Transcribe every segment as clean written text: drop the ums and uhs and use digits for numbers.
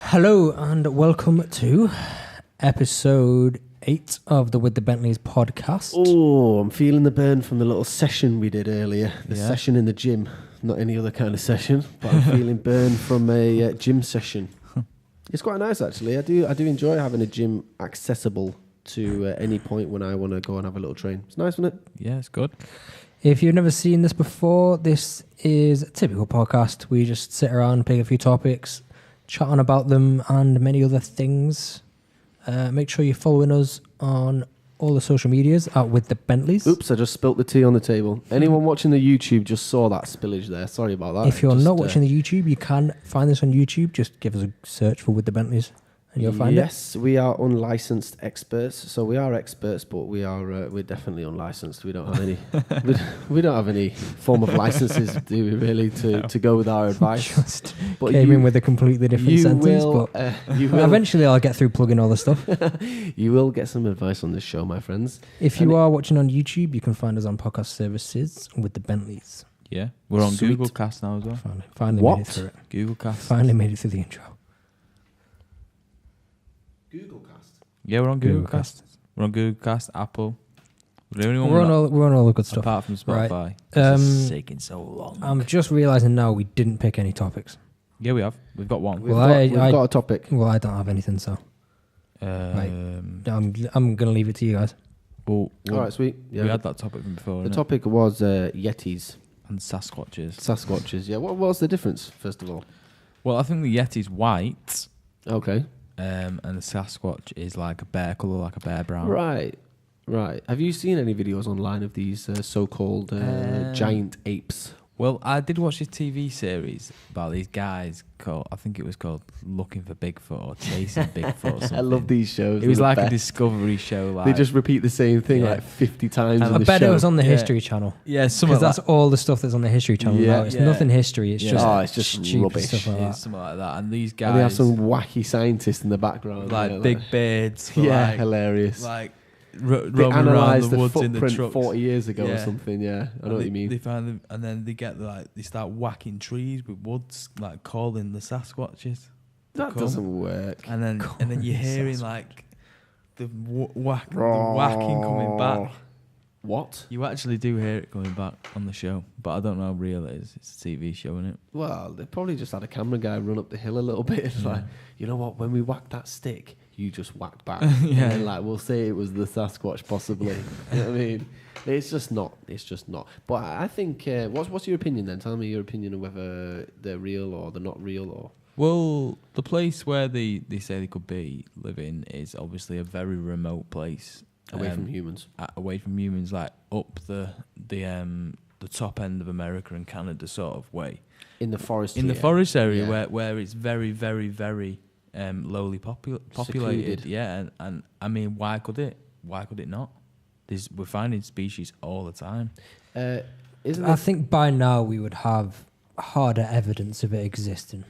Hello and welcome to episode 8 of the With the Bentleys podcast. Oh, I'm feeling the burn from the little session we did earlier. The session in the gym. Not any other kind of session, but I'm feeling burn from a gym session. It's quite nice, actually. I do enjoy having a gym accessible to any point when I want to go and have a little train. It's nice, isn't it? Yeah, it's good. If you've never seen this before, this is a typical podcast. We just sit around, pick a few topics, chat on about them and many other things. Make sure you're following us on all the social medias at With the Bentleys. Oops, I just spilt the tea on the table. Anyone watching the YouTube just saw that spillage there. Sorry about that. If you're not watching the YouTube, you can find this on YouTube. Just give us a search for With the Bentleys and you'll find it. Yes, we are unlicensed experts. So we are experts, but we're definitely unlicensed. We don't have any we don't have any form of licenses, do we really, to go with our advice. Just but came in with a completely different sentence. You will. Eventually I'll get through plugging all the stuff. You will get some advice on this show, my friends. If you are watching on YouTube, you can find us on podcast services with the Bentleys. Yeah, we're on Sweet. Google Cast now as well. Finally What? made it through it. Google Cast. Finally made it through the intro. Google Cast. Yeah, we're on Google Google Cast. We're on Google Cast, Apple. We're the only one We're on all the good stuff. apart from Spotify. Right. This is taking so long. I'm just realising now we didn't pick any topics. Yeah, we have. We've got one. We've Well, got a topic. Well, I don't have anything, so I'm going to leave it to you guys. Well, All right, sweet. Yeah. we had that topic from before. The innit? topic was Yetis, And Sasquatches. Sasquatches. Yeah. What was the difference, first of all? Well, I think the Yeti's white, Okay. and the Sasquatch is like a bear colour, like a bear brown. Right. Have you seen any videos online of these so-called giant apes? Well, I did watch this TV series about these guys called, I think it was called Looking for Bigfoot or Chasing Bigfoot or something. I love these shows. It was They're the like a best. discovery show. Like, They just repeat the same thing Yeah. like 50 times And in I the bet show. it was on the Yeah. History Channel. Yeah, some Because of that's all the stuff that's on the History Channel Yeah. now. It's Yeah. nothing history. It's Yeah. just Oh, it's just stupid rubbish. stuff like yeah, that. something like that. And these And they have guys, some wacky scientists in the background. like yeah, big beards, yeah, like, hilarious. like They roaming around analysed the the woods in the footprint trucks. 40 years ago or Yeah. something. Yeah, I And know what you mean. They find them, and then they get they start whacking trees with woods, like calling the Sasquatches. That come. doesn't work. And then Calling you're the hearing Sasquatch. like the whacking coming back. What? You actually do hear it coming back on the show, but I don't know how real it is. It's a TV show, isn't it? Well, they probably just had a camera guy run up the hill a little bit. It's like, you know what? When we whacked that stick, you just whacked back. Yeah. And then, like, we'll say it was the Sasquatch, possibly. You know what I mean? It's just not. But I think, what's your opinion then? Tell me your opinion of whether they're real or they're not real or... Well, the place where they say they could be living is obviously a very remote place. Away from humans. Away from humans, like up the top end of America and Canada sort of way. In the forest. In the forest area Yeah. where it's very, very, very lowly populated. Secluded. Yeah, and I mean, why could it not? We're finding species all the time. Isn't I it? think by now we would have harder evidence of it existing.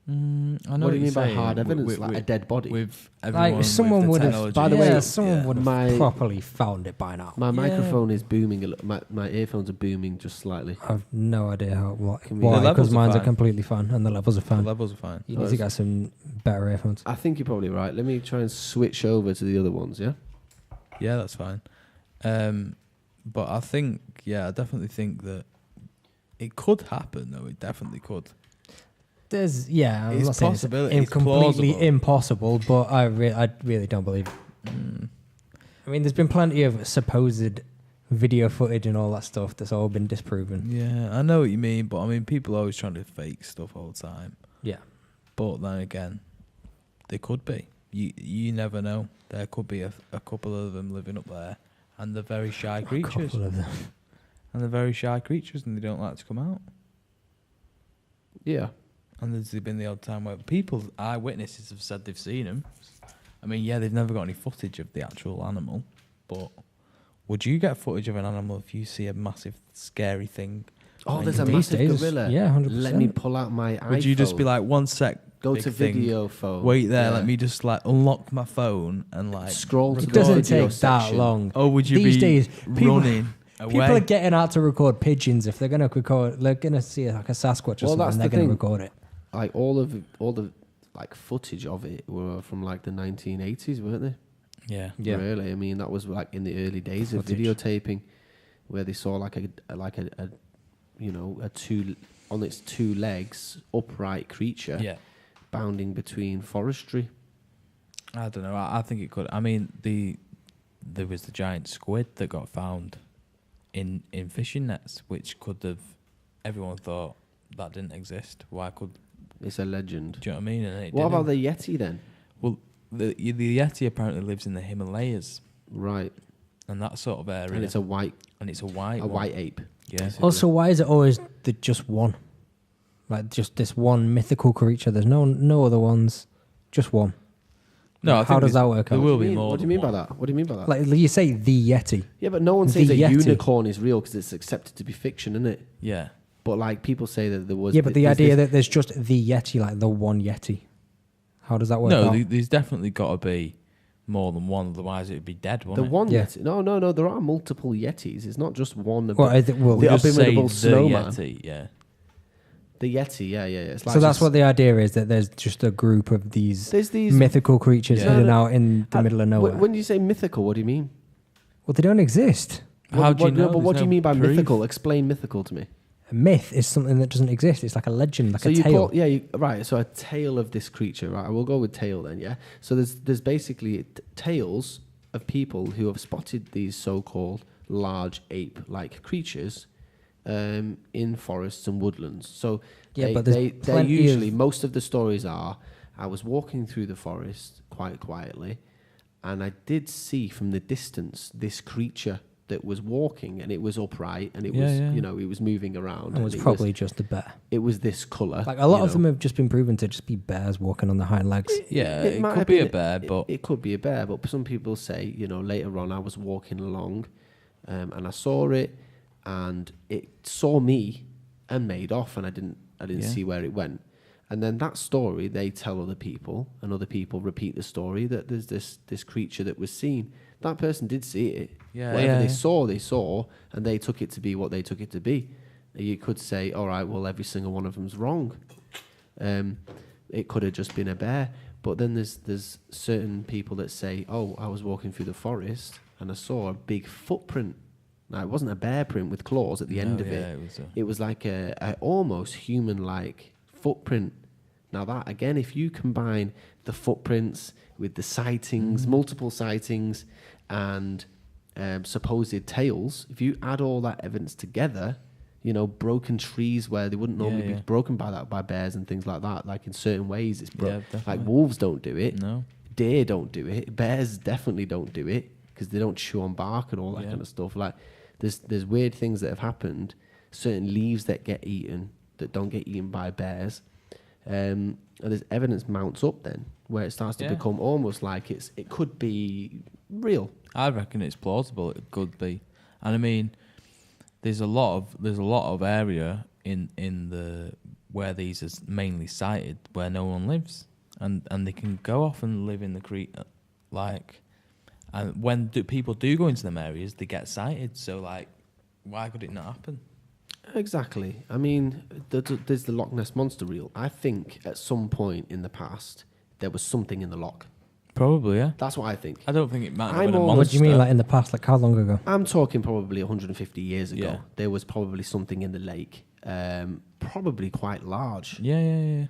I know What do you you're mean by saying. hard evidence? Like a dead body? With everyone, Like someone with would the have. technology. By the way, someone would have my- properly found it by now. My Yeah. microphone is booming a little. My earphones are booming just slightly. I've no idea why. Can we- Why? The levels Because are mine are fine. completely fine and the levels are The fine. levels are fine. You need to get some better earphones. I think you're probably right. Let me try and switch over to the other ones, yeah? Yeah, that's fine. But I definitely think that it could happen, though. It definitely could. I'm It's not saying possibility, it's it's completely plausible. impossible, but I really don't believe it. I mean, there's been plenty of supposed video footage and all that stuff that's all been disproven. Yeah, I know what you mean, but I mean, people are always trying to fake stuff all the time. Yeah. But then again, they could be. You never know. There could be a couple of them living up there, and they're very shy A creatures. couple of them. And they're very shy creatures, and they don't like to come out. Yeah. And there's been the odd time where eyewitnesses have said they've seen them. I mean, yeah, they've never got any footage of the actual animal, but would you get footage of an animal if you see a massive, scary thing? Oh, And there's a These massive days, gorilla. yeah, 100%. Let me pull out my iPhone. Would you just be like, 1 sec, Go big to thing, video phone. wait there, Yeah. let me just like unlock my phone and like Scroll to It the doesn't video take that section. long. Oh, would you These be days, people- running away? People are getting out to record pigeons. If they're gonna see like a Sasquatch or Well, something, that's they're the gonna thing. record it. Like all the like footage of it were from like the 1980s, weren't they? Yeah. Really, I mean, that was like in the early days of videotaping, where they saw like a on its two legs upright creature, bounding between forestry. I don't know. I think it could. I mean, there was the giant squid that got found in fishing nets, which could have. Everyone thought that didn't exist. Why could? It's a legend. Do you know what I mean? And what about the Yeti then? Well, the Yeti apparently lives in the Himalayas, right? And that sort of area. And it's a white ape. Yeah. Basically. Also, why is it always the just one? Like just this one mythical creature. There's no other ones. Just one. No, I how does that work there out? will be more. What do you mean by that? What do you mean by that? Like you say, the Yeti. Yeah, but no one says a Yeti. unicorn is real because it's accepted to be fiction, isn't it? Yeah. But like people say that there was. Yeah, but the idea that there's just the Yeti, like the one Yeti. How does that work out? No, there's definitely got to be more than one. Otherwise, it would be dead, wouldn't the it? one Yeah. Yeti. No. There are multiple Yetis. It's not just one. Well, the Just say abominable the snowman. Yeti, yeah. The Yeti, yeah. It's like so that's just- what the idea is, that there's just a group of these mythical creatures Yeah. hidden out in the middle of nowhere. When you say mythical, what do you mean? Well, they don't exist. How do you know? But what do you There's no mean by proof. mythical? Explain mythical to me. A myth is something that doesn't exist. It's like a legend, like So a you tale. call, right. So a tale of this creature, right? We'll go with tale then, yeah. So there's basically tales of people who have spotted these so-called large ape-like creatures in forests and woodlands. So Yeah, but there's they're plenty usually of- most of the stories are, I was walking through the forest quite quietly, and I did see from the distance this creature that was walking, and it was upright, and it was it was moving around. It was and probably just a bear. it was this colour. Like a lot of them have just been proven to just be bears walking on their hind legs. Yeah, it might could have be a been- bear, but it could be a bear. But some people say, later on I was walking along, and I saw it, and it saw me and made off, and I didn't see where it went. And then that story they tell other people, and other people repeat the story that there's this creature that was seen. That person did see it. Yeah, Whatever yeah. they saw, and they took it to be what they took it to be. You could say, all right, well, every single one of them's wrong. It could have just been a bear. But then there's certain people that say, oh, I was walking through the forest and I saw a big footprint. Now, it wasn't a bear print with claws at the end of it. It was like a almost human-like footprint. Now, that, again, if you combine the footprints with the sightings, multiple sightings, and supposed tales, if you add all that evidence together, broken trees where they wouldn't normally be broken by bears and things like that, like in certain ways, it's like wolves don't do it, no, deer don't do it, bears definitely don't do it because they don't chew on bark and all that kind of stuff. Like there's weird things that have happened, certain leaves that get eaten that don't get eaten by bears, and there's evidence mounts up then where it starts to become almost like it could be real. I reckon it's plausible. It could be, and I mean, there's a lot of area in the where these are mainly sighted where no one lives, and they can go off and live in the creek, and when people do go into them areas, they get sighted. So why could it not happen? Exactly. I mean, there's the Loch Ness monster reel. I think at some point in the past there was something in the loch. Probably, yeah. That's what I think. I don't think it might have I'm been a almost- monster. What do you mean, like in the past? Like how long ago? I'm talking probably 150 years ago. Yeah. There was probably something in the lake, probably quite large. Yeah.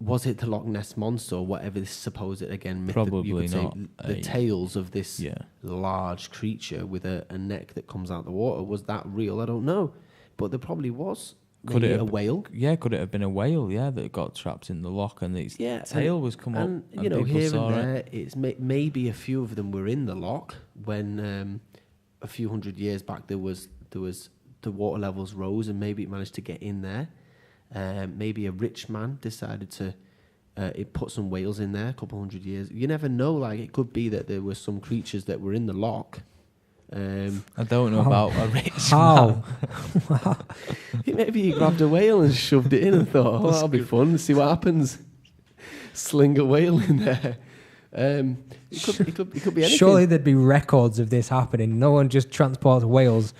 Was it the Loch Ness monster or whatever this supposed, again, myth Probably you could say, not the tales of this Yeah. large creature with a neck that comes out of the water? Was that real? I don't know. But there probably was. Could Maybe it a have- whale? Yeah, could it have been a whale? Yeah, that got trapped in the loch and its tail was come up. And And people here saw and it. there, it's maybe a few of them were in the loch when a few hundred years back there was the water levels rose and maybe it managed to get in there. Maybe a rich man decided to put some whales in there a couple hundred years. You never know. Like it could be that there were some creatures that were in the loch. I don't know How? about a rich How? man. Maybe he grabbed a whale and shoved it in and thought, "Oh, that'll be fun. See what happens." Sling a whale in there. It could be anything. Surely there'd be records of this happening. No one just transports whales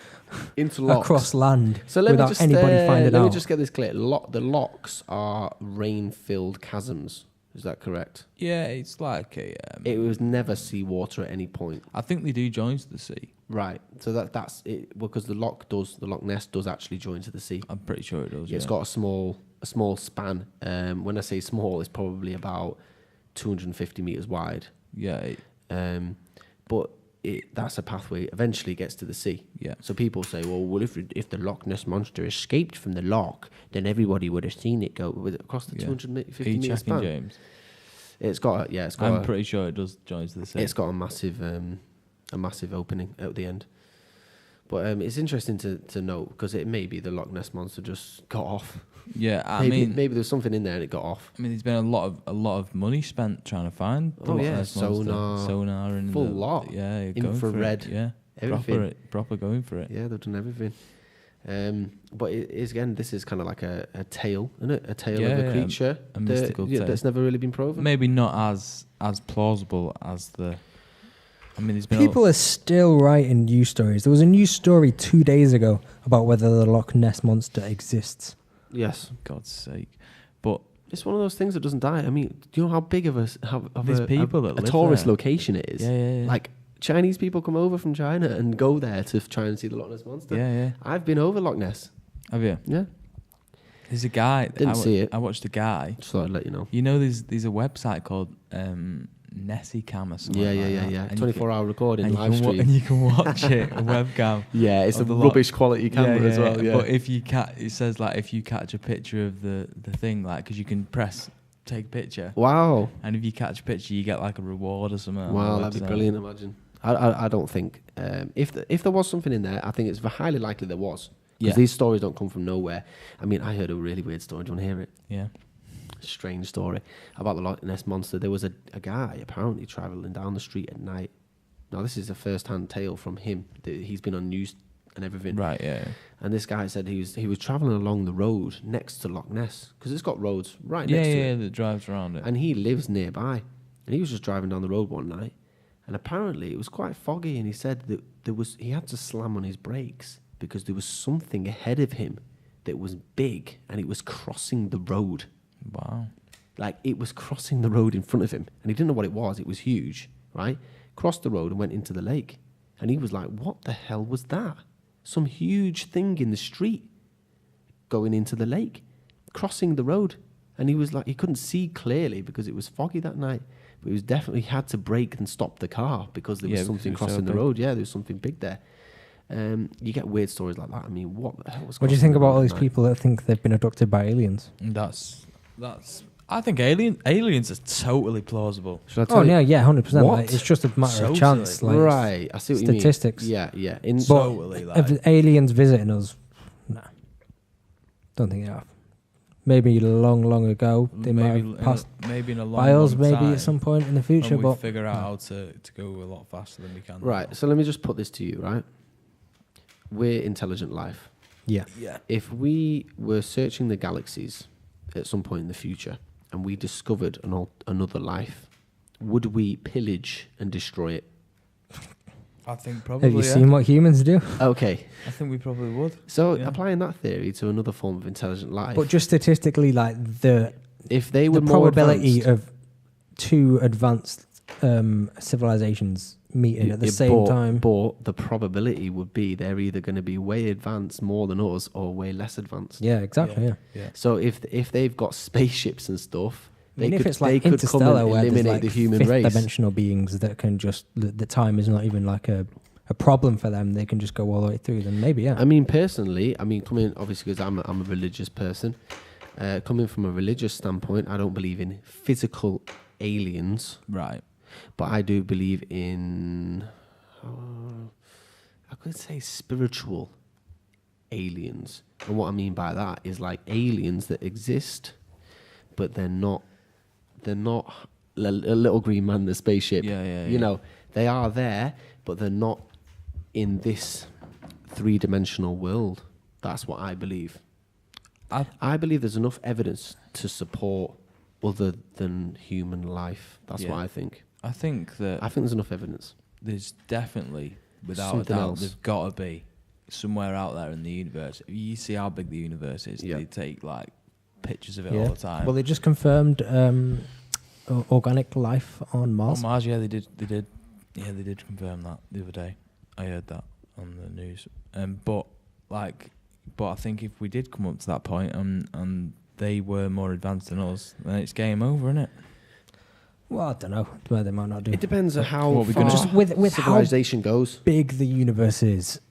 into locks. across land So let me without just anybody finding let out. me just get this clear. The locks are rain-filled chasms. Is that correct? Yeah, it's like a. It was never seawater at any point. I think they do join to the sea. Right. So that's it. Because the Loch Ness does actually join to the sea. I'm pretty sure it does. Yeah, it's got a small span. When I say small, it's probably about 250 meters wide. Yeah. But that's a pathway. Eventually gets to the sea. Yeah. So people say, well, if the Loch Ness monster escaped from the loch, then everybody would have seen it go across the 250 meter span. James? It's got. I'm pretty sure it does join to the sea. It's got a massive opening at the end. But it's interesting to note because it may be the Loch Ness monster just got off. Yeah, maybe there's something in there and it got off. I mean, there's been a lot of money spent trying to find the Loch Ness monster. Sonar and full lot. Yeah, infrared. Yeah, everything. Proper going for it. Yeah, they've done everything. But it is, again, this is kind of like a tale, isn't it? A tale of a creature, a mystical tale that's never really been proven. Maybe not as plausible as the. I mean, there's been people are still writing news stories. There was a news story 2 days ago about whether the Loch Ness monster exists. Yes, for God's sake, but it's one of those things that doesn't die. I mean, do you know how big of a tourist there. location it is? Yeah. Like Chinese people come over from China and go there to try and see the Loch Ness monster. Yeah. I've been over Loch Ness. Have you? Yeah. There's a guy. Didn't see it. I watched a guy. Just thought I'd let you know. You know, there's a website called Nessie Cam or something. Yeah. 24-hour recording, live stream. And you can watch it, a webcam. Yeah, it's a rubbish quality camera as well. Yeah. But if you it says like if you catch a picture of the thing, like because you can press take a picture. Wow. And if you catch a picture, you get like a reward or something. Wow, that'd be brilliant. Imagine. I don't think if there was something in there, I think it's highly likely there was. Because these stories don't come from nowhere. I mean, I heard a really weird story. Do you want to hear it? Yeah. Strange story about the Loch Ness monster. There was a guy apparently travelling down the street at night. Now, this is a first-hand tale from him. He's been on news and everything. Right, yeah. And this guy said he was travelling along the road next to Loch Ness because it's got roads right next to it. Yeah, that drives around it. And he lives nearby. And he was just driving down the road one night. And apparently it was quite foggy. And he said that he had to slam on his brakes because there was something ahead of him that was big and it was crossing the road. Wow. Like, it was crossing the road in front of him. And he didn't know what it was. It was huge, right? Crossed the road and went into the lake. And he was like, what the hell was that? Some huge thing in the street going into the lake, crossing the road. And he was like, he couldn't see clearly because it was foggy that night. But he was definitely had to brake and stop the car because there was something crossing the road. Yeah, there was something big there. You get weird stories like that. I mean, what the hell was What do you think about all these people that think they've been abducted by aliens? I think aliens are totally plausible. Should I tell you? Yeah, 100%. What? Like, it's just a matter So of chance. silly. Like, Right, I see what you mean. statistics. Yeah. Totally, like- If aliens visiting us, no. Don't think they have. Maybe long ago they might have passed maybe in a long by us, long maybe time, at some point in the future. and we But figure out how to go a lot faster than we can. Right, so let me just put this to you, right? We're intelligent life. yeah, If we were searching the galaxies at some point in the future and we discovered another life, would we pillage and destroy it? I think probably. have you seen what humans do? Okay, I think we probably would. so Yeah. applying that theory to another form of intelligent life, But just statistically, like if they were the more probability advanced, of two advanced civilizations meeting at the same time. But the probability would be they're either going to be way advanced more than us or way less advanced. Yeah, exactly. Yeah. So if they've got spaceships and stuff, I mean, they if could, it's like they could come Interstellar, and where there's eliminate like the human fifth race. dimensional beings that can just the time is not even like a problem for them. They can just go all the way through. Then maybe, yeah. I mean, personally, coming obviously because I'm a religious person. Coming from a religious standpoint, I don't believe in physical aliens, Right. but I do believe in, I could say spiritual aliens. And what I mean by that is like aliens that exist, but they're not a little green man in the spaceship. Yeah. You know, they are there, but they're not in this three-dimensional world. That's what I believe. I believe there's enough evidence to support other than human life. That's what I think. I think there's enough evidence. there's definitely, without Something a doubt, else. there's got to be somewhere out there in the universe. If you see how big the universe is, Yeah. they take like pictures of it Yeah. all the time. Well, they just confirmed organic life on Mars. On Mars, yeah, they did. Yeah, they did confirm that the other day. I heard that on the news. But I think if we did come up to that point and they were more advanced than us, then it's game over, isn't it? Well, I don't know. Well, they might not do. It depends on how What, we're far gonna- Just with civilization goes. big the universe is.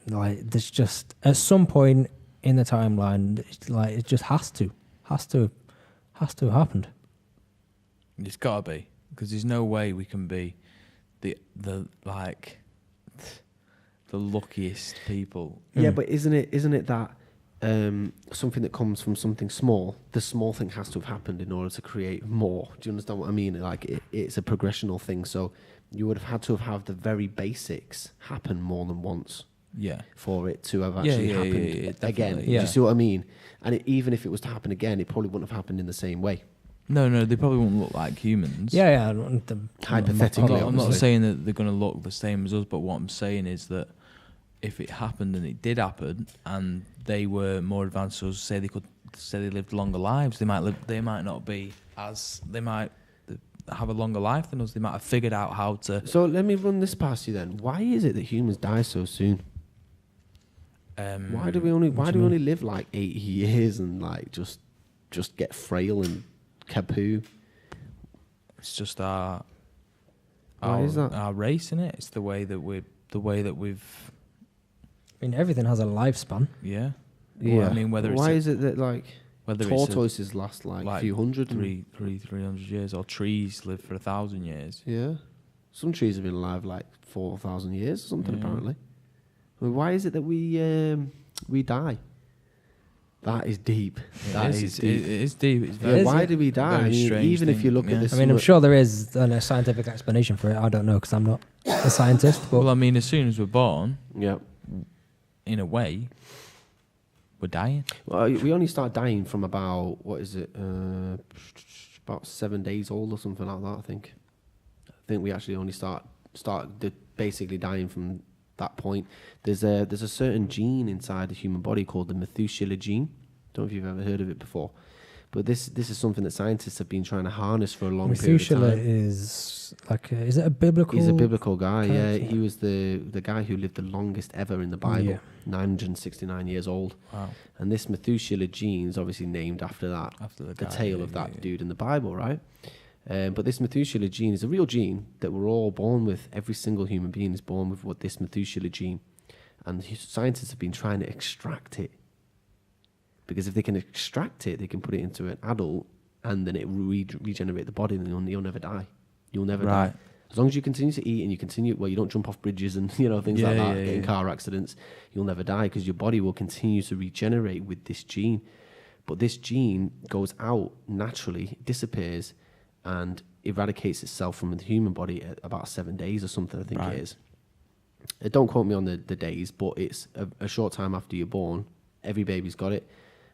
Like, there's just at some point in the timeline, it just has to have happened. It's got to be, because there's no way we can be the luckiest people. Yeah, but isn't it that something that comes from something small, the small thing has to have happened in order to create more? Do you understand what I mean? Like, it's a progressional thing. So you would have had to have the very basics happen more than once. Yeah. For it to have actually happened again. Yeah. Do you see what I mean? And even if it was to happen again, it probably wouldn't have happened in the same way. No, they probably won't look like humans. Yeah. Hypothetically, I'm not obviously. saying that they're going to look the same as us, but what I'm saying is that if it happened and it did happen, and they were more advanced than us, say they lived longer lives, they might not be as, they might have a longer life than us. They might have figured out how to. So let me run this past you then. Why is it that humans die so soon? Why do we only live like 80 years and like just get frail and kapoo? It's just our Why is that? Our race, innit? It's the way that we've. I mean, everything has a lifespan. Yeah. Yeah. Well, I mean, why is it that like whether tortoises last like a few hundred? 300 years, or trees live for 1,000 years. Yeah. Some trees have been alive like 4,000 years or something, Yeah. apparently. I mean, why is it that we die? That is deep. That is deep. It is deep. It's Yeah, very, why do we die? I very mean, strange even if thing, you look yeah. at this, I mean, I'm sure there is a scientific explanation for it. I don't know because I'm not a scientist. But Well, I mean, as soon as we're born, Yeah. in a way, we're dying. Well, we only start dying from about, what is it, about 7 days old or something like that, I think. I think we actually only start basically dying from that point. There's a certain gene inside the human body called the Methuselah gene. Don't know if you've ever heard of it before. But this is something that scientists have been trying to harness for a long period of Methuselah time. is like, is it a biblical? He's a biblical guy, yeah. character? He was the guy who lived the longest ever in the Bible, Yeah. 969 years old. Wow. And this Methuselah gene is obviously named after that, After the the guy, tale yeah, of that yeah. dude in the Bible, right? But this Methuselah gene is a real gene that we're all born with. Every single human being is born with what this Methuselah gene. And scientists have been trying to extract it. Because if they can extract it, they can put it into an adult and then it regenerate the body and you'll never die. You'll never die. As long as you continue to eat and you don't jump off bridges and things like that, get in car accidents, you'll never die because your body will continue to regenerate with this gene. But this gene goes out naturally, disappears, and eradicates itself from the human body at about 7 days or something, I think it is. Don't quote me on the days, but it's a short time after you're born. Every baby's got it.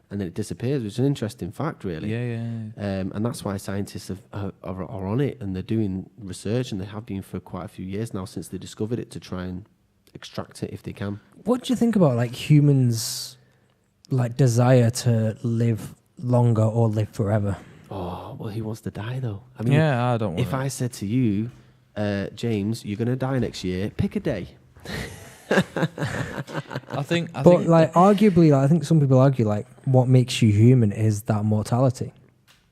And then it disappears, which is an interesting fact, really. Yeah. And that's why scientists are on it, and they're doing research, and they have been for quite a few years now since they discovered it, to try and extract it if they can. What do you think about like humans' like desire to live longer or live forever? Oh, well, who wants to die, though? I mean, Yeah, I don't want if I said to you, James, you're going to die next year, pick a day. I think Like arguably, like, I think some people argue like what makes you human is that mortality.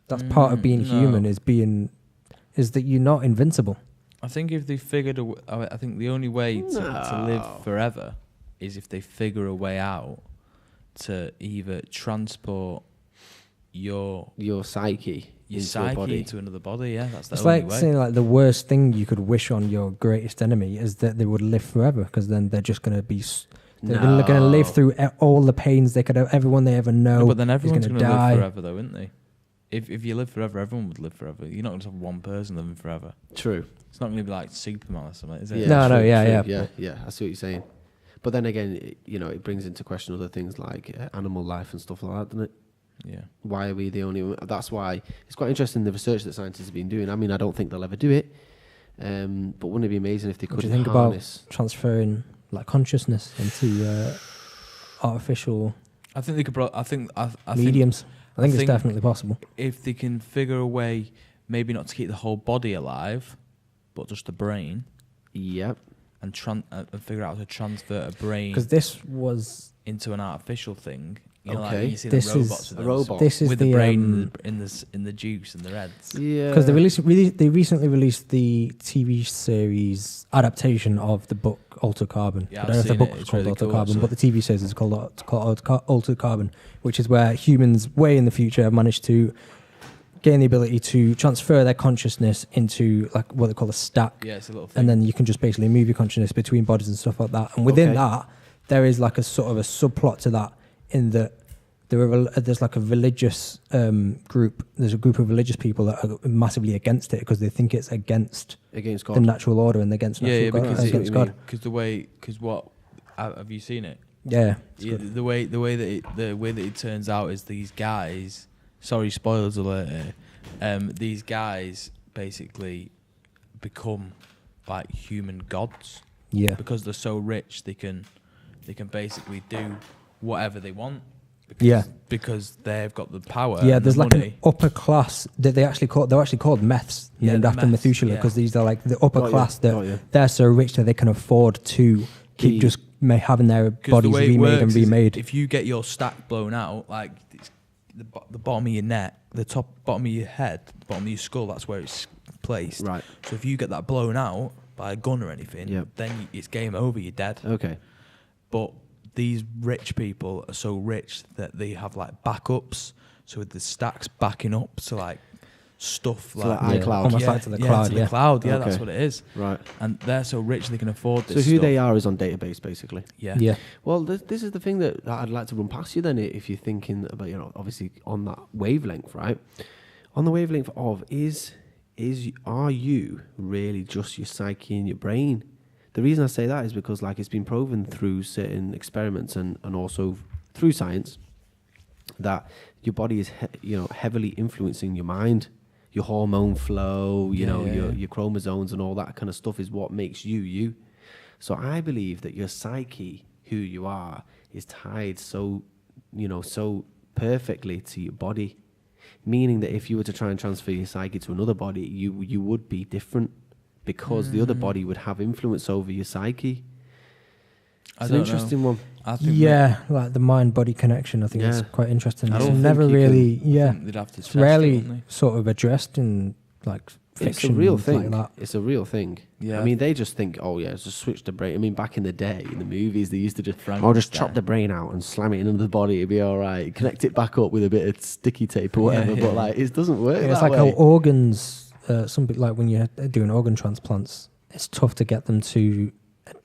That's part of being human is that you're not invincible. I think if they figured I think the only way to live forever is if they figure a way out to either transport your psyche into a psyche body. into another body. Yeah, that's the It's only like way. saying like the worst thing you could wish on your greatest enemy is that they would live forever, because then they're just going to be they're going to live through all the pains they could have. Everyone they ever know. No, but then everyone's is going going to to die. live forever, though, isn't they? If you live forever, everyone would live forever. You're not going to have one person living forever. True. It's not going to be like Superman or something, is it? Yeah, No, true, yeah. Yeah, I see what you're saying. But then again, it brings into question other things like animal life and stuff like that, doesn't it? Yeah. Why are we the only? That's why it's quite interesting, the research that scientists have been doing. I mean, I don't think they'll ever do it, but wouldn't it be amazing if they could What do you think harness? about transferring like consciousness into artificial I think they could. I think mediums? I think it's think- definitely possible. if they can figure a way maybe not to keep the whole body alive, but just the brain. Yep. And figure out how to transfer a brain Because this was into an artificial thing. You know, Okay. like you see This the robots is with a those- robot. This is with the the brain in the juice and the reds. Yeah. because they recently released the TV series adaptation of the book Altered Carbon. Yeah, I don't know I've if the seen book it. was It's called really Altered cool, Carbon, but the actually. TV series is called Altered Carbon, which is where humans way in the future have managed to gain the ability to transfer their consciousness into like what they call a stack. Yeah, it's a little thing. And then you can just basically move your consciousness between bodies and stuff like that. And within Okay. that, there is like a sort of a subplot to that in that there's like a religious group. There's a group of religious people that are massively against it because they think it's against against the God. natural order and against natural God, because against it- God. Because what have you seen it? Yeah, Yeah, the way that it turns out is these guys. Sorry, spoilers alert. These guys basically become like human gods yeah. because they're so rich. They can basically do whatever they want. Because, Yeah. because they've got the power. Yeah, and there's the like money. an upper class that they're actually called meths, Yeah, named the after meths, Methuselah, yeah. because these are like the upper Got you, class got you. that they're so rich that they can afford to keep just having their 'Cause bodies the way it remade and works is remade. If you get your stack blown out, like it's the bottom of your neck, the bottom of your head, the bottom of your skull, that's where it's placed. Right. So if you get that blown out by a gun or anything, Yep. then it's game over. You're dead. Okay. But these rich people are so rich that they have like backups. So with the stacks backing up to like stuff So like like iCloud. almost like to the cloud, to yeah. the cloud. Yeah, Okay. that's what it is. Right. And they're so rich they can afford So this. who stuff. they are is on database, basically. Yeah. Yeah. Well, this is the thing that I'd like to run past you then, if you're thinking about, obviously on that wavelength, right? On the wavelength of are you really just your psyche and your brain? The reason I say that is because like it's been proven through certain experiments and also through science that your body is heavily influencing your mind. Your hormone flow, your chromosomes and all that kind of stuff is what makes you you. So I believe that your psyche, who you are, is tied so perfectly to your body. Meaning that if you were to try and transfer your psyche to another body, you would be different because the other body would have influence over your psyche. I It's don't an interesting one. I think Yeah, like the mind-body connection, I think Yeah. is quite interesting. I It's don't never think you really, I think they'd have to it's test it, rarely wouldn't sort of addressed in like fiction. It's a real like thing. that. It's a real thing. Yeah. I mean, they just think, oh yeah, just switch the brain. I mean, back in the day, in the movies, they used to just, Frankenstein. just chop the brain out and slam it into the body. It'd be all right. Connect it back up with a bit of sticky tape or Yeah, whatever. yeah. But like, it doesn't work. It's that like how way. organs, something like when you're doing organ transplants, it's tough to get them to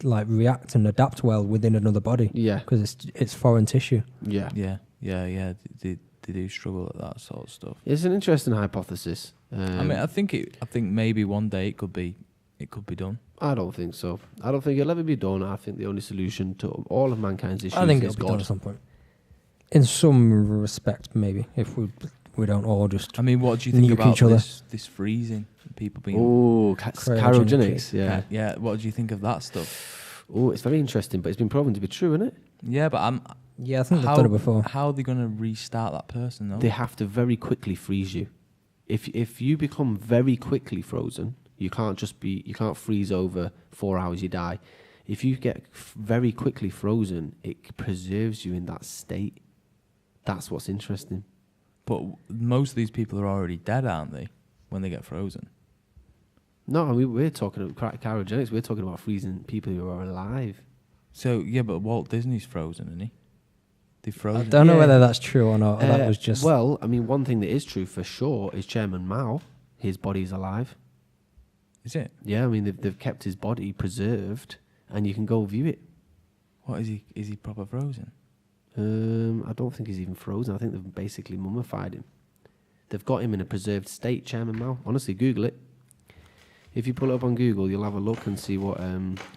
like react and adapt well within another body Yeah, because it's foreign tissue. yeah. Yeah. They do struggle at that sort of stuff. It's an interesting hypothesis. I mean, I think maybe one day it could be done. I don't think so. I don't think it'll ever be done. I think the only solution to all of mankind's issues I think is it'll be done God. at some point. In some respect, maybe if we don't all just. I mean, what do you think Nuke about each other. this freezing? People being Oh, cryogenics. Yeah. yeah. What do you think of that stuff? Oh, it's very interesting, but it's been proven to be true, isn't it? Yeah, but Yeah, I think they've done it before. How are they going to restart that person though? They have to very quickly freeze you. If you become very quickly frozen, you can't freeze over 4 hours, you die. If you get very quickly frozen, it preserves you in that state. That's what's interesting. But most of these people are already dead, aren't they? When they get frozen. No, I mean, we're talking about cryogenics. We're talking about freezing people who are alive. So yeah, but Walt Disney's frozen, isn't he? They I frozen. don't know Yeah. whether that's true or not. Or that was just. Well, I mean, one thing that is true for sure is Chairman Mao. His body's alive. Is it? Yeah, I mean, they've kept his body preserved, and you can go view it. What is he? Is he proper frozen? I don't think he's even frozen. I think they've basically mummified him. They've got him in a preserved state, Chairman Mao. Honestly, Google it. If you pull it up on Google, you'll have a look and see what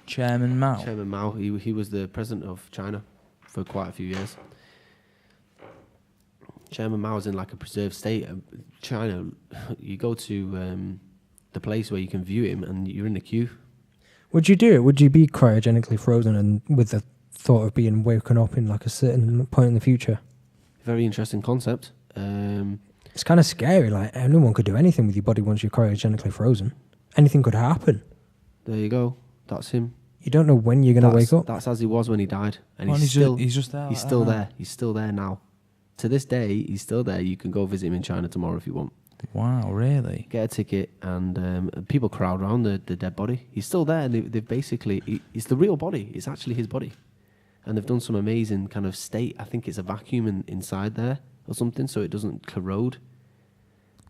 Chairman Mao. Chairman Mao. He was the president of China for quite a few years. Chairman Mao's in like a preserved state. China, you go to the place where you can view him, and you're in the queue. Would you do it? Would you be cryogenically frozen and with the thought of being woken up in like a certain point in the future? Very interesting concept. It's kind of scary. Like, anyone could do anything with your body once you're cryogenically frozen. Anything could happen. There you go. That's him. You don't know when you're going to wake up. That's as he was when he died. And Well, he's still there. he's still there. He's still there now. To this day, he's still there. You can go visit him in China tomorrow if you want. Wow, really? Get a ticket, and people crowd around the dead body. He's still there, and they've basically... It's the real body. It's actually his body. And they've done some amazing kind of state. I think it's a vacuum inside there or something, so it doesn't corrode.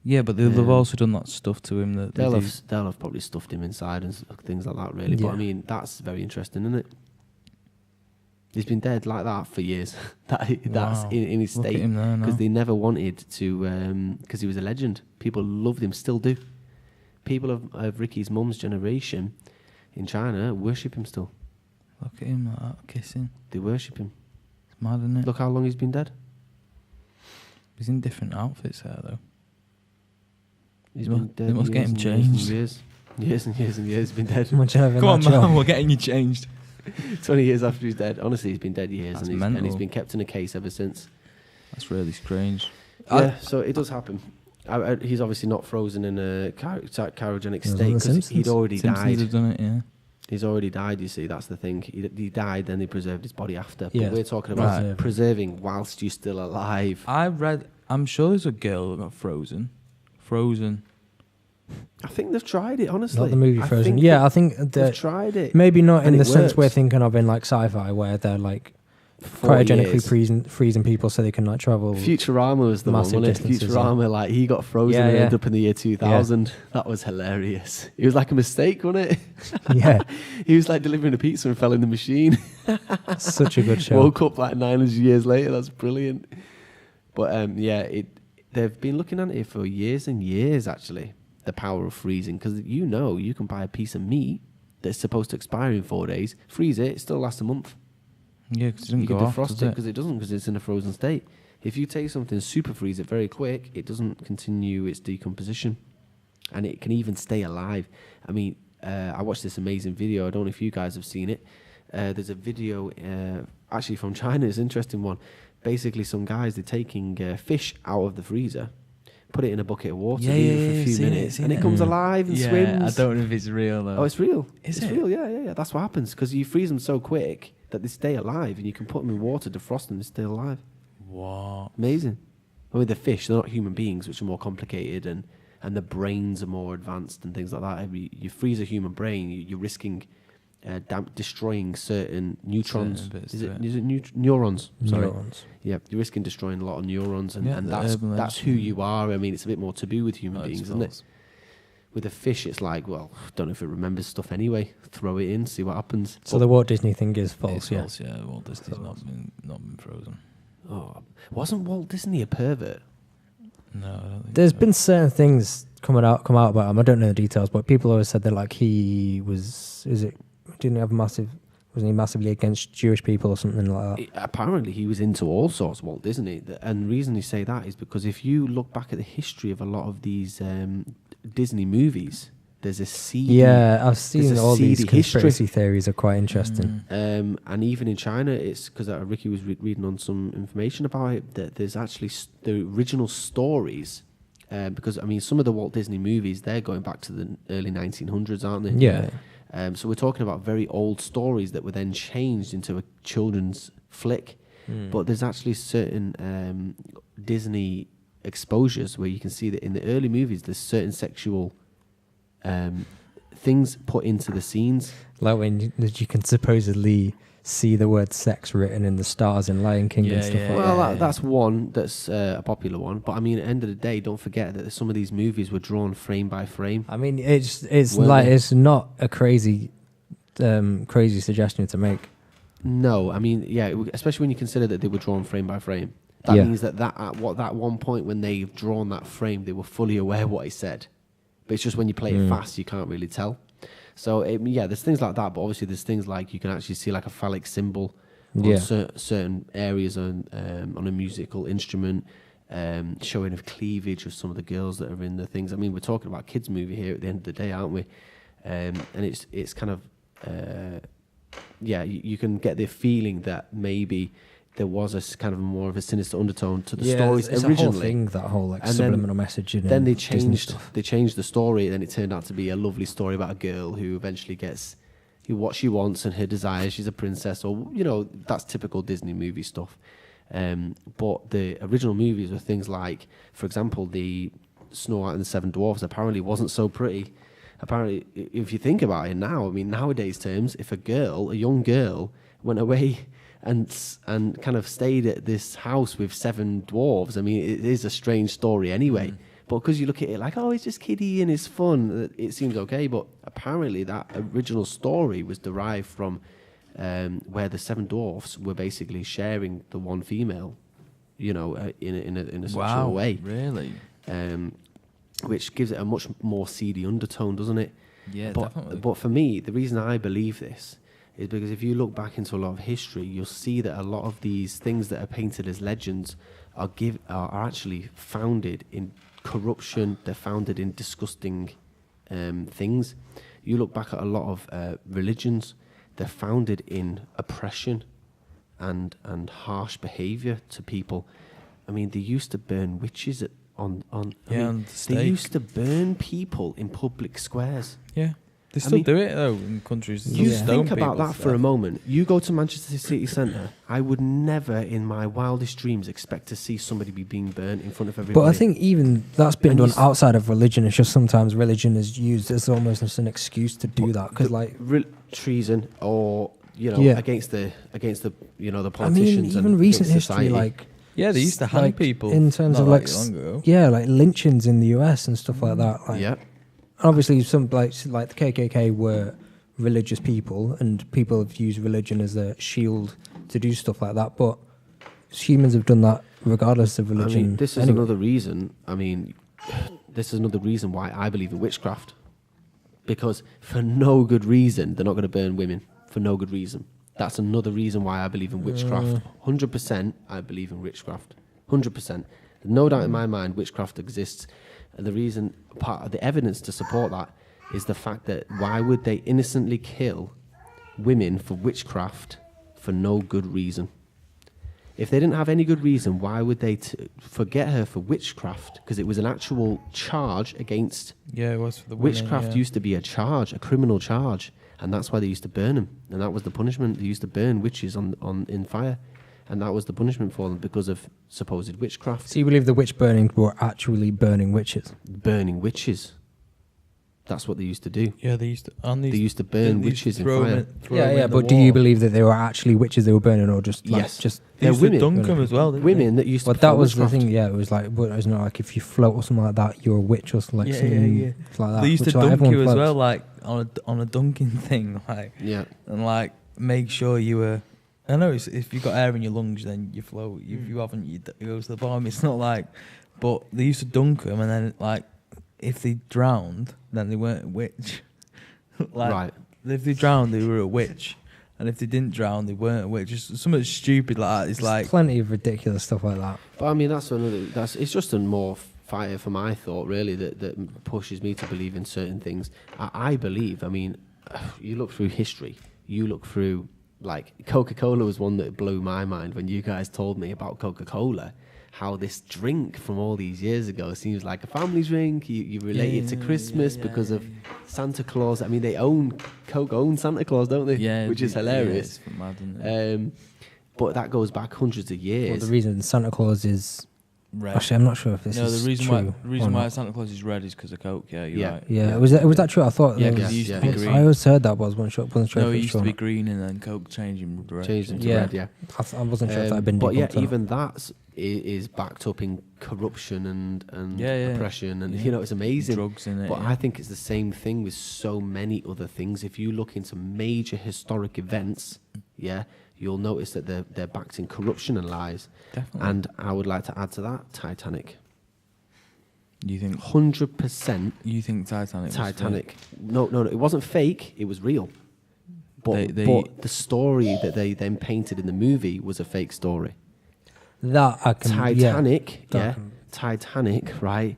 Yeah, but they've also done that stuff to him. That They'll have probably stuffed him inside and things like that, really. Yeah. But, I mean, that's very interesting, isn't it? He's been dead like that for years. That's in his Look at state. him there now. Because they never wanted to... Because he was a legend. People loved him, still do. People of Rikki's mum's generation in China worship him still. Look at him like that, kissing. They worship him. It's mad, isn't it? Look how long he's been dead. He's in different outfits there, though. He's They been must- dead they must get him changed. Years and years and years. He's been dead. Imagine having Come on, that job. man, we're getting you changed. 20 years after he's dead. Honestly, he's been dead years, That's and mental. he's been kept in a case ever since. That's really strange. Yeah, so it does happen. He's obviously not frozen in a cryogenic He was on state The because Simpsons. he'd already Simpsons died. have done it, yeah. He's already died, you see. That's the thing. He died, then they preserved his body after. Yeah. But we're talking about Right. preserving whilst you're still alive. I'm sure there's a girl that got frozen. I think they've tried it, honestly. Not the movie I Frozen. think Yeah, I think they've that tried it. maybe not in And the it sense we're works. thinking of in like sci-fi, where they're like 40 cryogenically years. freezing people so they can like travel. Futurama was the one, massive wasn't it? distances, Futurama, like he got frozen Yeah, and yeah. ended up in the year 2000. That was hilarious. It was like a mistake, wasn't it? Yeah, He was like delivering a pizza and fell in the machine. such a good show. Woke up like 900 years later. That's brilliant. But they've been looking at it for years and years, actually, the power of freezing. Because you can buy a piece of meat that's supposed to expire in 4 days, freeze it still lasts a month. Yeah, because it didn't You go can off, defrost does it it? because it doesn't, because it's in a frozen state. If you take something, super freeze it very quick, it doesn't continue its decomposition, and it can even stay alive. I mean, I watched this amazing video. I don't know if you guys have seen it. There's a video actually from China. It's an interesting one. Basically, some guys, they're taking fish out of the freezer, put it in a bucket of water, leave it for a few minutes, and it comes alive and swims. I don't know if it's real though. Oh, it's real. Is it's it? real, yeah. That's what happens, because you freeze them so quick that they stay alive, and you can put them in water, defrost them, and stay alive. What? Amazing. I mean, the fish, they're not human beings, which are more complicated, and the brains are more advanced and things like that. You freeze a human brain, you're risking destroying certain neutrons. Certain bits Is to it neurons? Sorry. Neurons. Yeah, you're risking destroying a lot of neurons, and, Yeah, and the that's urban who legend. you are. I mean, it's a bit more taboo with human Oh, it's beings, isn't it? false. With a fish, it's like, well, don't know if it remembers stuff anyway. Throw it in, see what happens. So the Walt Disney thing is It's false. Yeah. false, yeah. Walt Disney's not been frozen. Oh, wasn't Walt Disney a pervert? No, I don't think There's so. been certain things come out about him. I don't know the details, but people always said that like he was. Wasn't he massively against Jewish people or something like that? Apparently, he was into all sorts, Walt Disney. And the reason you say that is because if you look back at the history of a lot of these Disney movies, there's a seedy... Yeah, I've seen there's a all these seedy conspiracy theories are quite interesting. and even in China, it's because Rikki was reading on some information about it, that there's actually the original stories, because, I mean, some of the Walt Disney movies, they're going back to the early 1900s, aren't they? Yeah. So we're talking about very old stories that were then changed into a children's flick. But there's actually certain Disney exposures where you can see that in the early movies, there's certain sexual things put into the scenes. Like when you can supposedly see the word sex written in the stars in Lion King and stuff like Well, that. that's one that's a popular one. But I mean, at the end of the day, don't forget that some of these movies were drawn frame by frame. I mean, it's Were like they? it's not a crazy suggestion to make. No, I mean, yeah, especially when you consider that they were drawn frame by frame. That Yeah. means that at that one point when they've drawn that frame, they were fully aware what he said. But it's just when you play it fast, you can't really tell. So, there's things like that, but obviously there's things like you can actually see like a phallic symbol on certain areas on a musical instrument, showing of cleavage of some of the girls that are in the things. I mean, we're talking about a kids' movie here at the end of the day, aren't we? And it's kind of, you can get the feeling that maybe there was a kind of more of a sinister undertone to the Yeah, stories it's originally. a whole thing, that whole like And subliminal message. Then they Disney changed. stuff. They changed the story, and it turned out to be a lovely story about a girl who eventually gets what she wants and her desires. She's a princess, or that's typical Disney movie stuff. But the original movies were things like, for example, the Snow White and the Seven Dwarfs apparently wasn't so pretty. Apparently, if you think about it now, I mean, nowadays terms, if a young girl, went away and kind of stayed at this house with 7 dwarves, I mean, it is a strange story anyway. But because you look at it like, oh, it's just kiddie and it's fun, it seems okay. But apparently that original story was derived from where the 7 dwarfs were basically sharing the one female, in a sexual way. Really? Which gives it a much more seedy undertone, doesn't it? Yeah, definitely. But for me, the reason I believe this is because if you look back into a lot of history, you'll see that a lot of these things that are painted as legends are actually founded in corruption. They're founded in disgusting things. You look back at a lot of religions, they're founded in oppression and harsh behaviour to people. I mean, they used to burn witches on the stake. They used to burn people in public squares. Yeah. They still do it, though, in countries. You think about that for a moment. You go to Manchester City Centre, I would never in my wildest dreams expect to see somebody being burnt in front of everybody. But I think even that's been done outside of religion. It's just sometimes religion is used as almost as an excuse to do that. Because treason or, against the the politicians. I mean, even recent history, like... Yeah, they used to hang people. In terms of long ago. Yeah, like lynchings in the US and stuff like that. Like, yeah. Obviously, some like the KKK were religious people, and people have used religion as a shield to do stuff like that. But humans have done that regardless of religion. I mean, this is another reason. This is another reason why I believe in witchcraft, because for no good reason they're not going to burn women. For no good reason. That's another reason why I believe in witchcraft. 100%, I believe in witchcraft. 100%. No doubt in my mind, witchcraft exists. And the reason, part of the evidence to support that, is the fact that why would they innocently kill women for witchcraft for no good reason? If they didn't have any good reason, why would they forget her for witchcraft? Because it was an actual charge against... Yeah, it was for the women. Witchcraft used to be a charge, a criminal charge. And that's why they used to burn them. And that was the punishment. They used to burn witches in fire. And that was the punishment for them because of supposed witchcraft. So you believe the witch burning were actually burning witches? Burning witches. That's what they used to do. Yeah, they used to... They used to burn witches in fire. But do you believe that they were actually witches they were burning, or just like... Yes. Just they used to dunk them as well, didn't women that used to... But that was the thing, yeah. It was like, wasn't it like if you float or something like that, you're a witch or something like that. They used to dunk you as well, like on a dunking thing, like... Yeah. And like make sure you were... I know if you've got air in your lungs, then you float. If you haven't, you go to the bottom. It's not like... But they used to dunk them, and then like... If they drowned, then they weren't a witch. Right. If they drowned, they were a witch. And if they didn't drown, they weren't a witch. Just something stupid like that. It's like... plenty of ridiculous stuff like that. But I mean, it's just a more fire for my thought, really, that pushes me to believe in certain things. I believe, I mean, you look through history, you look through, like, Coca-Cola was one that blew my mind when you guys told me about Coca-Cola. How this drink from all these years ago seems like a family drink. You relate it to Christmas because of Santa Claus. I mean, Coke owns Santa Claus, don't they? Yeah, which is hilarious. Yeah, it's mad, isn't it? But that goes back hundreds of years. Well, the reason Santa Claus is red. Actually, I'm not sure if this is the reason true. The reason why Santa Claus is red is because of Coke. Yeah, you're right. Yeah. Was that true? I thought. Yeah, because it used to be green. I always heard that, but wasn't sure. No, it used to be green, and then Coke changed him red. Changed him to red. Yeah. I wasn't sure if that had been. But yeah, even that is backed up in corruption and oppression, and it's amazing. Drugs in it. But I think it's the same thing with so many other things. If you look into major historic events, you'll notice that they're backed in corruption and lies. Definitely. And I would like to add to that Titanic. You think 100%? You think Titanic? No, it wasn't fake. It was real. But the story that they then painted in the movie was a fake story. That I can. Titanic, right,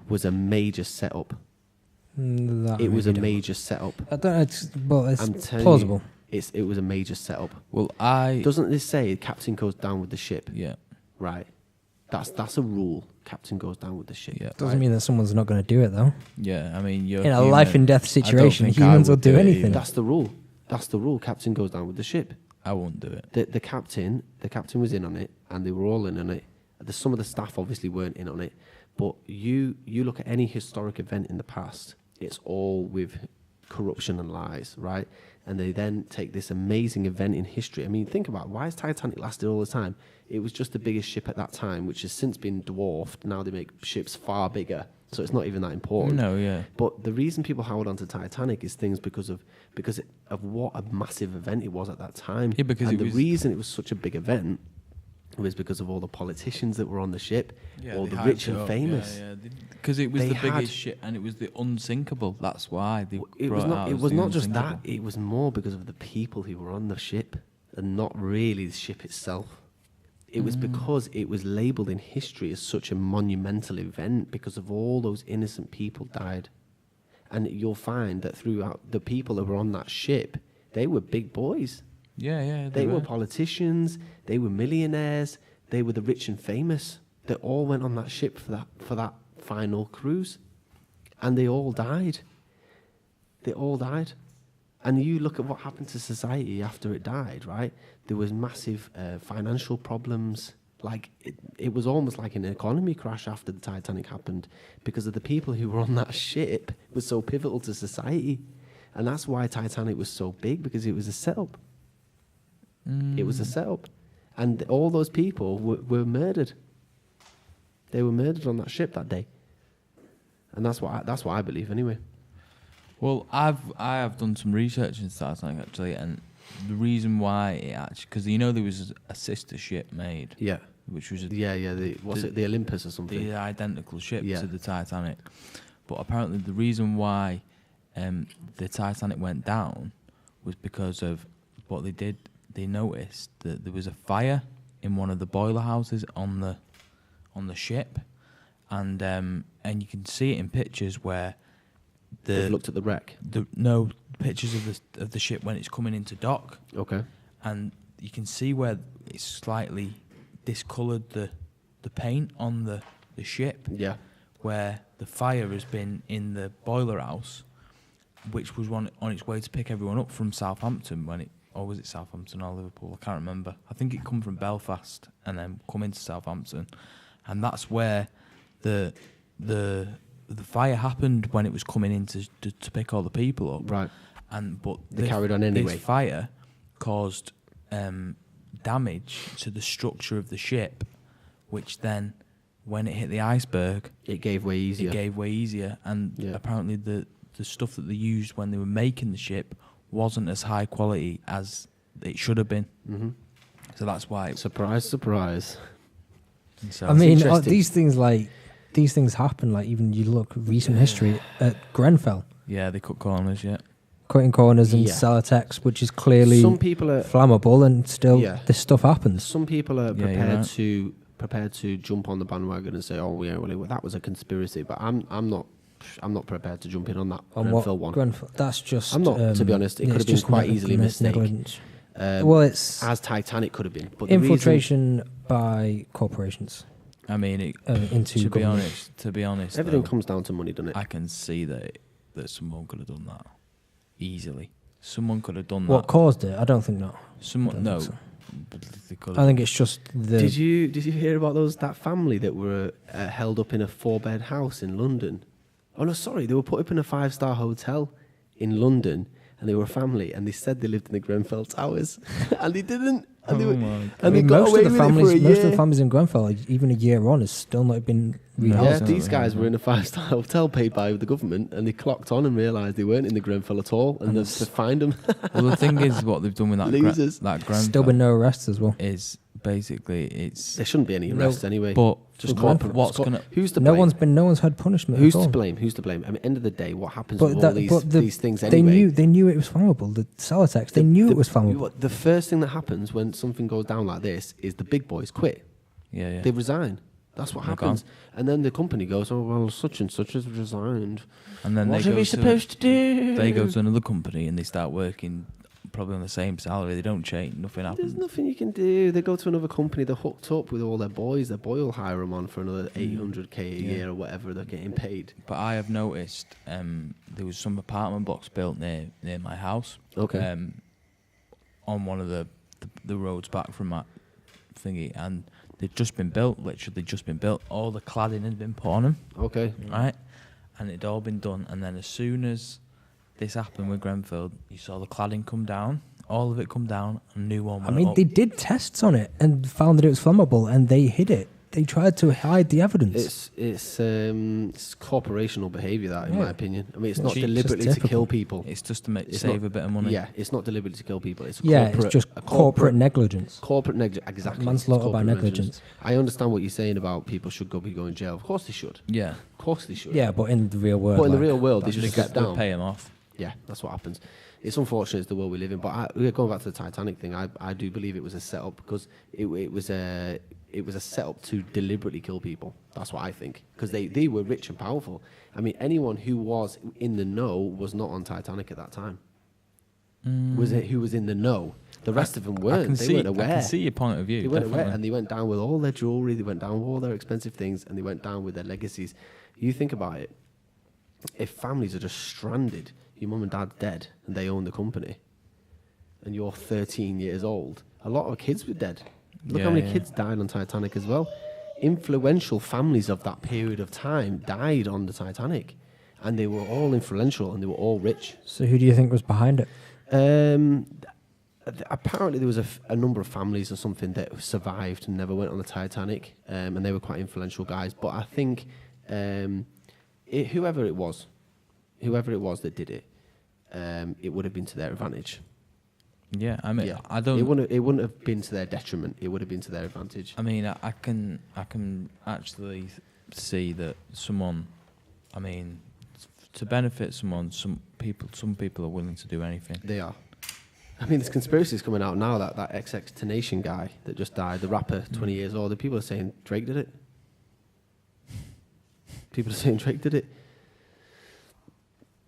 was a major setup. It was a major setup. I don't. It's plausible. It was a major setup. Well, Doesn't this say captain goes down with the ship? Yeah. Right. That's a rule. Captain goes down with the ship. Yeah. Doesn't mean that someone's not going to do it, though. Yeah, I mean, you're In a life and death situation, humans will do anything. That's the rule. That's the rule. Captain goes down with the ship. I won't do it. The captain was in on it, and they were all in on it. Some of the staff obviously weren't in on it, but you look at any historic event in the past, it's all with corruption and lies, right? And they then take this amazing event in history. I mean, think about it. Why has Titanic lasted all the time? It was just the biggest ship at that time, which has since been dwarfed. Now they make ships far bigger, so it's not even that important. No, yeah. But the reason people hold on to Titanic is things because of what a massive event it was at that time. Yeah, because and the reason it was such a big event was because of all the politicians that were on the ship, all the rich and famous. Yeah, because it was the biggest ship and it was the unsinkable. That's why it was not just that. It was more because of the people who were on the ship and not really the ship itself. It was because it was labelled in history as such a monumental event because of all those innocent people died. And you'll find that throughout the people that were on that ship, they were big boys. Yeah, They were politicians, they were millionaires, they were the rich and famous. They all went on that ship for that final cruise. And they all died. They all died. And you look at what happened to society after it died, right? There was massive financial problems. Like it was almost like an economy crash after the Titanic happened because of the people who were on that ship were so pivotal to society. And that's why Titanic was so big, because it was a setup. It was a setup. And all those people were murdered. They were murdered on that ship that day. And that's what I believe anyway. Well, I have done some research into Titanic actually, and the reason why it actually, because you know there was a sister ship made, Yeah. which was the Olympus or something? the identical ship Yeah. to the Titanic, but apparently the reason why the Titanic went down was because of what they did. They noticed that there was a fire in one of the boiler houses on the ship, and you can see it in pictures where They've looked at the wreck. Pictures of the ship when it's coming into dock. Okay. And you can see where it's slightly discoloured the paint on the ship. Yeah. Where the fire has been in the boiler house, which was on its way to pick everyone up from Southampton or was it Southampton or Liverpool? I can't remember. I think it come from Belfast and then come into Southampton, and that's where the fire happened when it was coming in to pick all the people up. Right. But they carried on anyway. This fire caused damage to the structure of the ship, which then, when it hit the iceberg, it gave way easier. And apparently the stuff that they used when they were making the ship wasn't as high quality as it should have been. Mm-hmm. So that's why. Surprise, surprise. So I mean, these things happen. Like even you look recent history at Grenfell. Yeah, they cut corners. Yeah, cutting corners and Celotex, which is clearly some people are flammable, and still this stuff happens. Some people are prepared to jump on the bandwagon and say, "Oh, yeah, well, that was a conspiracy." But I'm not prepared to jump in on that Grenfell one. Grenfell, that's just. I'm not, to be honest. It could have been quite easily a mistake. Well, it's as Titanic could have been. But infiltration by corporations. I mean, into to be honest, everything comes down to money, doesn't it? I can see that someone could have done that easily. Someone could have done what that. What caused it? I don't think no. I think it's just the. Did you hear about that family that were held up in a 4-bed house in London? Oh no, sorry, they were put up in a 5-star hotel in London, and they were a family, and they said they lived in the Grenfell Towers, and they didn't. And they got away with it for a year. Most of the families in Grenfell, even a year on, has still not been rehoused. Yeah, these guys were in a 5-star hotel paid by the government, and they clocked on and realised they weren't in the Grenfell at all, and they've to find them. Well, the thing is, what they've done with that Grenfell, still been no arrests as well. Is basically there shouldn't be any arrests anyway. But just who's to blame? No one's had punishment. Who's to blame? Who's to blame? I mean, end of the day, what happens with all these things anyway? They knew it was flammable. The Celotex, they knew it was flammable. The first thing that happens when something goes down like this is the big boys quit. Yeah. They resign. That's what happens. And then the company goes, "Oh well, such and such has resigned." And then what are we supposed to do? They go to another company and they start working probably on the same salary. They don't change. Nothing happens. There's nothing you can do. They go to another company. They're hooked up with all their boys. Their boy will hire them on for another 800k a year or whatever they're getting paid. But I have noticed there was some apartment blocks built near my house. Okay. On one of the roads back from that thingy, and they'd just been built. Literally just been built. All the cladding had been put on them. Okay. Right, and it'd all been done. And then as soon as this happened with Grenfell, you saw the cladding come down, all of it come down, and a new one went up. They did tests on it and found that it was flammable, and they hid it. They tried to hide the evidence. It's corporational behaviour, that, in my opinion. I mean, it's not Cheap. deliberately to kill people. It's just to save a bit of money. Yeah, it's not deliberately to kill people. It's it's just corporate negligence. Corporate negligence, exactly. Manslaughter by negligence. I understand what you're saying about people should be going to jail. Of course they should. Yeah. Of course they should. Yeah, but in the real world. But in the real world, they just step down. Pay them off. Yeah, that's what happens. It's unfortunate, it's the world we live in. But going back to the Titanic thing, I do believe it was a setup because it was a setup to deliberately kill people. That's what I think, because they were rich and powerful. I mean, anyone who was in the know was not on Titanic at that time. Who was in the know? The rest of them weren't. They weren't aware. I can see your point of view. They weren't aware, and they went down with all their jewelry. They went down with all their expensive things, and they went down with their legacies. You think about it. If families are just stranded, your mum and dad's dead, and they own the company, and you're 13 years old, a lot of kids were dead. Look how many kids died on Titanic as well. Influential families of that period of time died on the Titanic, and they were all influential and they were all rich. So who do you think was behind it? Apparently there was a number of families or something that survived and never went on the Titanic, and they were quite influential guys. But I think whoever it was that did it, it would have been to their advantage. Yeah, I mean, I don't. It wouldn't have been to their detriment. It would have been to their advantage. I mean, I can actually see that someone. I mean, to benefit someone, some people are willing to do anything. They are. I mean, there's conspiracies coming out now that XX-Tenation guy that just died, the rapper, 20 years old. The people are saying Drake did it. People are saying Drake did it.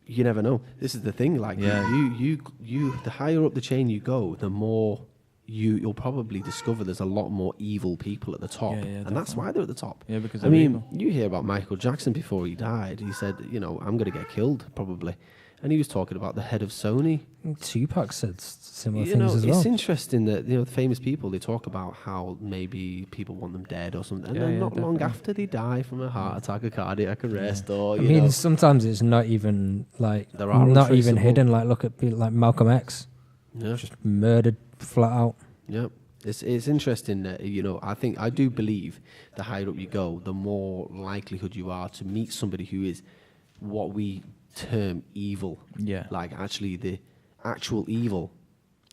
You never know. This is the thing. Like you, the higher up the chain you go, the more you'll probably discover there's a lot more evil people at the top, and that's why they're at the top. Yeah, because you hear about Michael Jackson before he died. He said, I'm going to get killed probably, and he was talking about the head of Sony. Tupac said similar things as well. It's interesting that the famous people, they talk about how maybe people want them dead or something, and then not long after they die from a heart attack, a cardiac arrest, or I mean, sometimes it's not even like not even hidden. Like look at people like Malcolm X, just murdered flat out. Yeah, it's interesting that I do believe the higher up you go, the more likelihood you are to meet somebody who is what we term evil. Yeah, like actually the actual evil.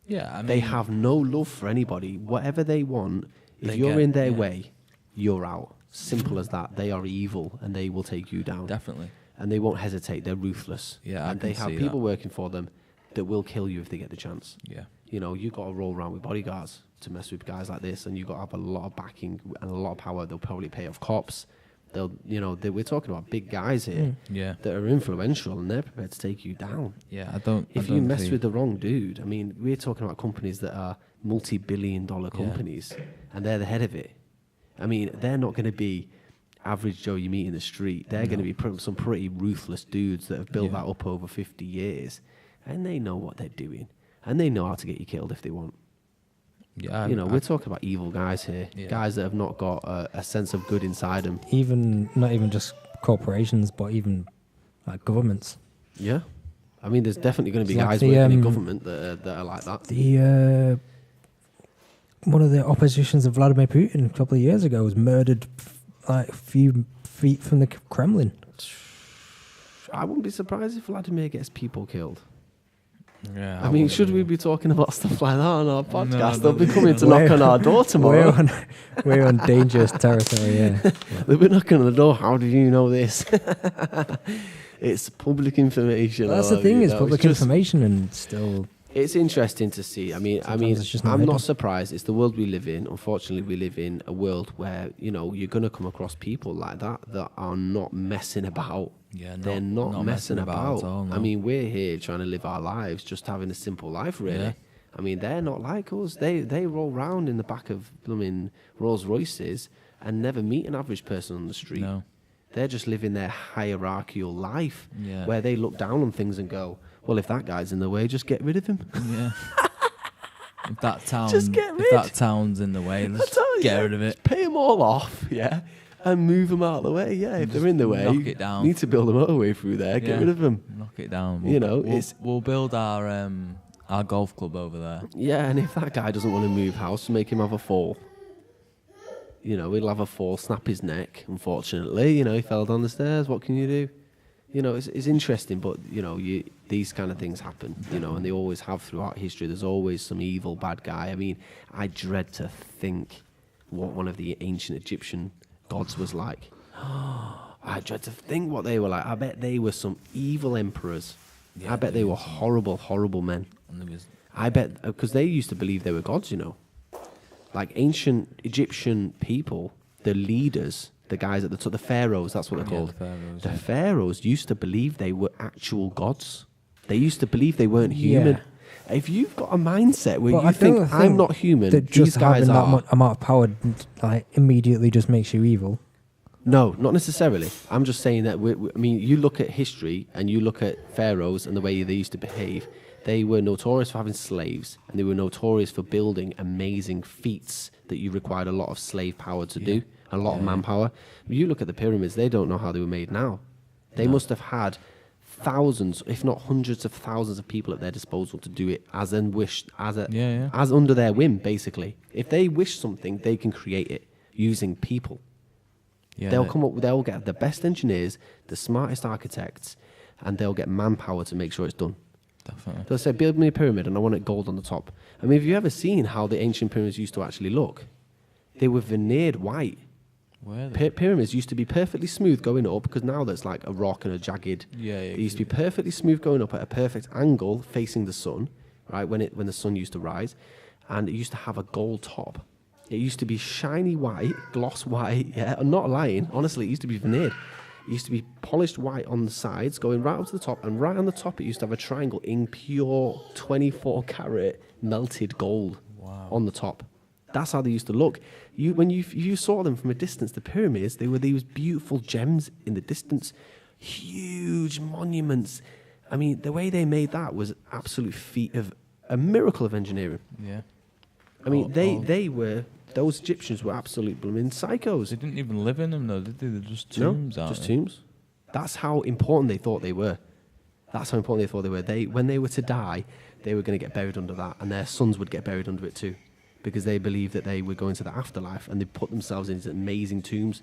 Yeah, I mean, they have no love for anybody. Whatever they want, if you're in their way, you're out. Simple as that. They are evil, and they will take you down. Definitely. And they won't hesitate. They're ruthless. Yeah, and they have people working for them that will kill you if they get the chance. Yeah. You've got to roll around with bodyguards to mess with guys like this, and you've got to have a lot of backing and a lot of power. They'll probably pay off cops. We're talking about big guys here that are influential, and they're prepared to take you down. Yeah, If you mess with the wrong dude, I mean, we're talking about companies that are multi-billion-dollar companies, and they're the head of it. I mean, they're not going to be average Joe you meet in the street. They're going to be some pretty ruthless dudes that have built that up over 50 years, and they know what they're doing, and they know how to get you killed if they want. Yeah, we're talking about evil guys here, guys that have not got a sense of good inside them. Not even just corporations, but even like governments. Yeah, I mean, there's definitely going to be guys working in government that are like that. One of the oppositions of Vladimir Putin a couple of years ago was murdered like a few feet from the Kremlin. I wouldn't be surprised if Vladimir gets people killed. Yeah, I mean, should we be talking about stuff like that on our podcast? They'll be coming to knock on our door tomorrow. We're on dangerous territory, yeah. They'll be knocking on the door. How do you know this? It's public information. Well, that's the thing, it's public information, and still... It's interesting to see. I mean, I'm not surprised. It's the world we live in. Unfortunately, we live in a world where, you're going to come across people like that are not messing about Yeah, they're not messing about. at all, no. I mean, we're here trying to live our lives, just having a simple life, really. Yeah. I mean, they're not like us. They roll round in the back of blooming Rolls Royces and never meet an average person on the street. No. They're just living their hierarchical life, Yeah. where they look down on things and go, "Well, if that guy's in the way, just get rid of him." Yeah. If that town, Just get if rid. that town's in the way, let's get rid of it. Just pay them all off, yeah, and move them out of the way. Yeah, if they're in the way, knock it down. need to build a motorway through there. Get Yeah. rid of them. Knock it down. You know, we'll build our golf club over there. Yeah, and if that guy doesn't want to move house, make him have a fall. You know, he'll have a fall, snap his neck, unfortunately. You know, he fell down the stairs. What can you do? You know, it's interesting, but, you know, these kind of things happen, you know, and they always have throughout history. There's always some evil bad guy. I mean, I dread to think what one of the ancient Egyptian gods was like. I dread to think what they were like. I bet they were some evil emperors. Yeah, I bet they were horrible, horrible men. And there was, I bet, because they used to believe they were gods, you know. Like ancient Egyptian people, the leaders, the guys at the top, the pharaohs, that's what they're called. the pharaohs, The yeah. pharaohs used to believe they were actual gods. They used to believe they weren't human. If you've got a mindset where But you I think, don't I'm not human, that these just guys having that are. amount of power, like, immediately just makes you evil. No, not necessarily. I'm just saying that, I mean, you look at history and you look at pharaohs and the way they used to behave. They were notorious for having slaves, and they were notorious for building amazing feats that you required a lot of slave power to do, a lot of manpower. You look at the pyramids, they don't know how they were made now. They must have had thousands, if not hundreds of thousands of people at their disposal to do it as as under their whim, basically. If they wish something, they can create it using people. Yeah, They'll get the best engineers, the smartest architects, and they'll get manpower to make sure it's done. definitely. They'll say, build me a pyramid and I want it gold on the top. I mean, have you ever seen how the ancient pyramids used to actually look? They were veneered white. Where are they? Pyramids used to be perfectly smooth going up, because now there's like a rock and a jagged. Yeah, They used to be perfectly smooth going up at a perfect angle facing the sun, right, when the sun used to rise. And it used to have a gold top. It used to be shiny white, gloss white, yeah, I'm not lying. Honestly, it used to be veneered. It used to be polished white on the sides, going right up to the top, and right on the top it used to have a triangle in pure 24 karat melted gold on the top. That's how they used to look. When you saw them from a distance, the pyramids, they were these beautiful gems in the distance, huge monuments. I mean, the way they made that was absolute feat of a miracle of engineering. Yeah. I mean, those Egyptians were absolute blooming psychos. They didn't even live in them, though, did they? They're just tombs, aren't just they? tombs. That's how important they thought they were. When they were to die, they were going to get buried under that, and their sons would get buried under it too, because they believed that they were going to the afterlife, and they put themselves in these amazing tombs.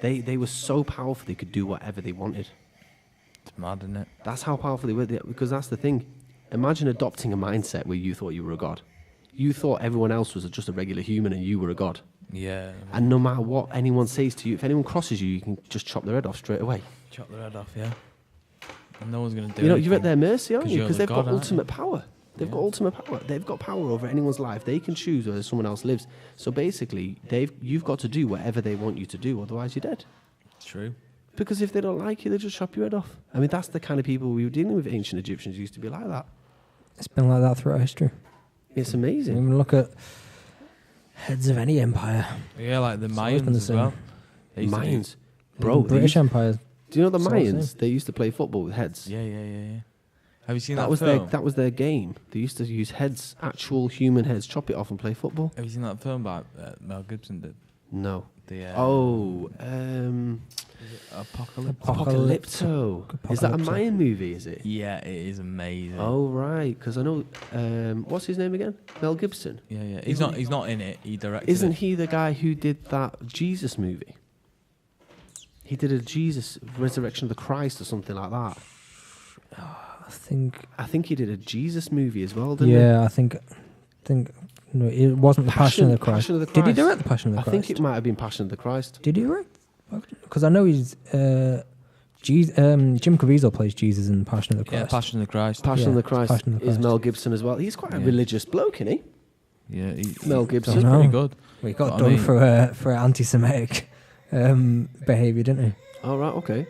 They were so powerful they could do whatever they wanted. It's mad, isn't it? That's how powerful they were, because that's the thing. Imagine adopting a mindset where you thought you were a god. You thought everyone else was just a regular human and you were a god. Yeah. And no matter what anyone says to you, if anyone crosses you, you can just chop their head off straight away. Chop their head off, yeah. And no one's going to do You know, anything. you're at their mercy, aren't 'Cause you? you're Because the they've got god, aren't ultimate you? power. They've got Yeah. ultimate power. They've got power over anyone's life. They can choose whether someone else lives. So basically, you've got to do whatever they want you to do, otherwise you're dead. True. Because if they don't like you, they just chop your head off. I mean, that's the kind of people we were dealing with. Ancient Egyptians used to be like that. It's been like that throughout history. It's amazing. Even look at heads of any empire. Yeah, like the It's always been Mayans the as same. well. They used to Mayans. Even Bro, British Empire. do you know the It's all the Mayans? same. They used to play football with heads. Yeah. Have you seen that, That was film? that was their game. They used to use heads, actual human heads, chop it off and play football. Have you seen that film by Mel Gibson did? No. The Apocalypse. Apocalypto. Is that a Apocalypto. Mayan movie? Is it? Yeah, it is amazing. Oh right, because I know. What's his name again? Mel Gibson. Yeah. Isn't He's not in it. He directed Isn't it. he the guy who did that Jesus movie? He did a Jesus Resurrection of the Christ or something like that. I think he did a Jesus movie as well, didn't he? Yeah, I think no, it wasn't the Passion of the Christ. Passion of the Did he Christ. direct the Passion of the I Christ? think it might have been Passion of the Christ. Did he direct? Because I know he's Jim Caviezel plays Jesus in Passion of the Yeah, Christ. Passion of the Christ. Passion Yeah, of the Christ Passion of the is Christ. Mel Gibson as well. He's quite a Yeah. religious bloke, isn't he? Yeah, Mel Gibson. He's I know. pretty good. We got But I done mean- for anti-Semitic behaviour, didn't he? All right, okay.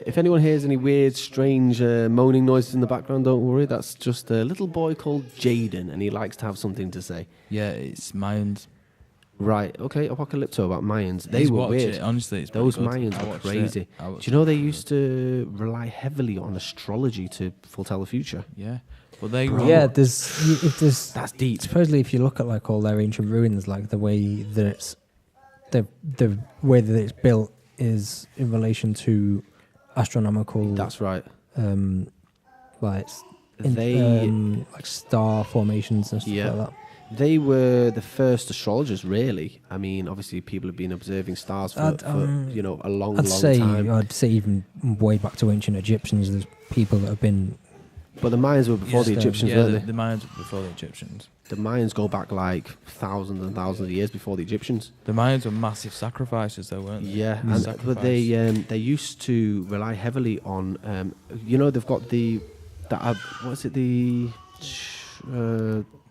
If anyone hears any weird, strange moaning noises in the background, don't worry. That's just a little boy called Jaden, and he likes to have something to say. Yeah, it's Mayans. Right, okay, Apocalypto about Mayans. They He's were watched weird. it, honestly, it's Those pretty good. Mayans I were watched crazy. it. Do you know they used to rely heavily on astrology to foretell the future? Yeah. But they Yeah, there's That's deep. supposedly if you look at like all their ancient ruins, like the way that it's the way that it's built is in relation to astronomical. That's right. Like They like star formations and stuff Yeah. like that. they were the first astrologers, really. I mean, obviously, people have been observing stars for a long, I'd long say time. I'd say even way back to ancient Egyptians. There's people that have been. But the Mayans were before the Egyptians, yeah, weren't they? the Mayans were before the Egyptians. The Mayans go back like thousands and thousands of years before the Egyptians. The Mayans were massive sacrifices, though, weren't they? Yeah, but they used to rely heavily on they've got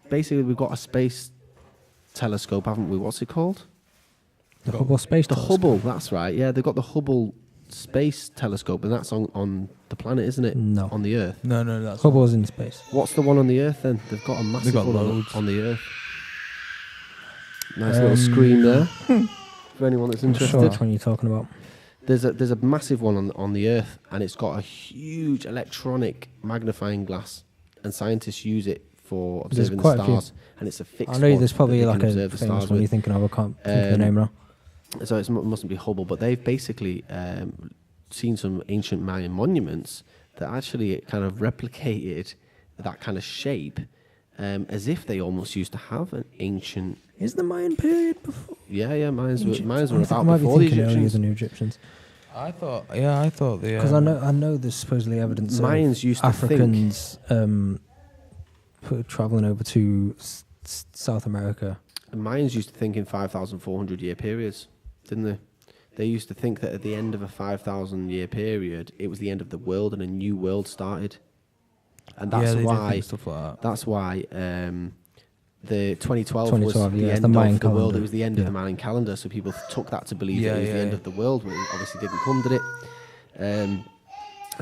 basically we've got a space telescope, haven't we? What's it called? The Hubble Space The Telescope. Hubble. That's right. Yeah, they've got the Hubble Space Telescope, and that's on the planet, isn't it? No. On the Earth. No, that's Hubble's in space. What's the one on the Earth then? They've got a massive got one loads. on the Earth. Nice little screen there for anyone that's I'm not interested. sure which one you're talking about. There's a massive one on the Earth, and it's got a huge electronic magnifying glass, and scientists use it for There's observing the quite a few. stars. And it's a fixed I know one there's that probably they like can a observe the famous stars one you're with. thinking of. I can't think of the name now. So it mustn't be Hubble, but they've basically seen some ancient Mayan monuments that actually kind of replicated that kind of shape, as if they almost used to have an ancient. Is the Mayan period before? Yeah, Mayans Egypt? were I think I about might be before the thinking earlier Egyptians. than the Egyptians. I thought the Because I know there's supposedly evidence Mayans of used to Africans traveling over to South America. The Mayans used to think in 5,400 year periods, didn't they? They used to think that at the end of a 5,000 year period, it was the end of the world and a new world started. And that's they did why. think stuff like that. That's why the 2012 was 2012, the yeah, it's end the Mayan of the world. calendar. It was the end of Yeah. the Mayan calendar, so people took that to believe that it was the end of the world, but it obviously didn't come, did it?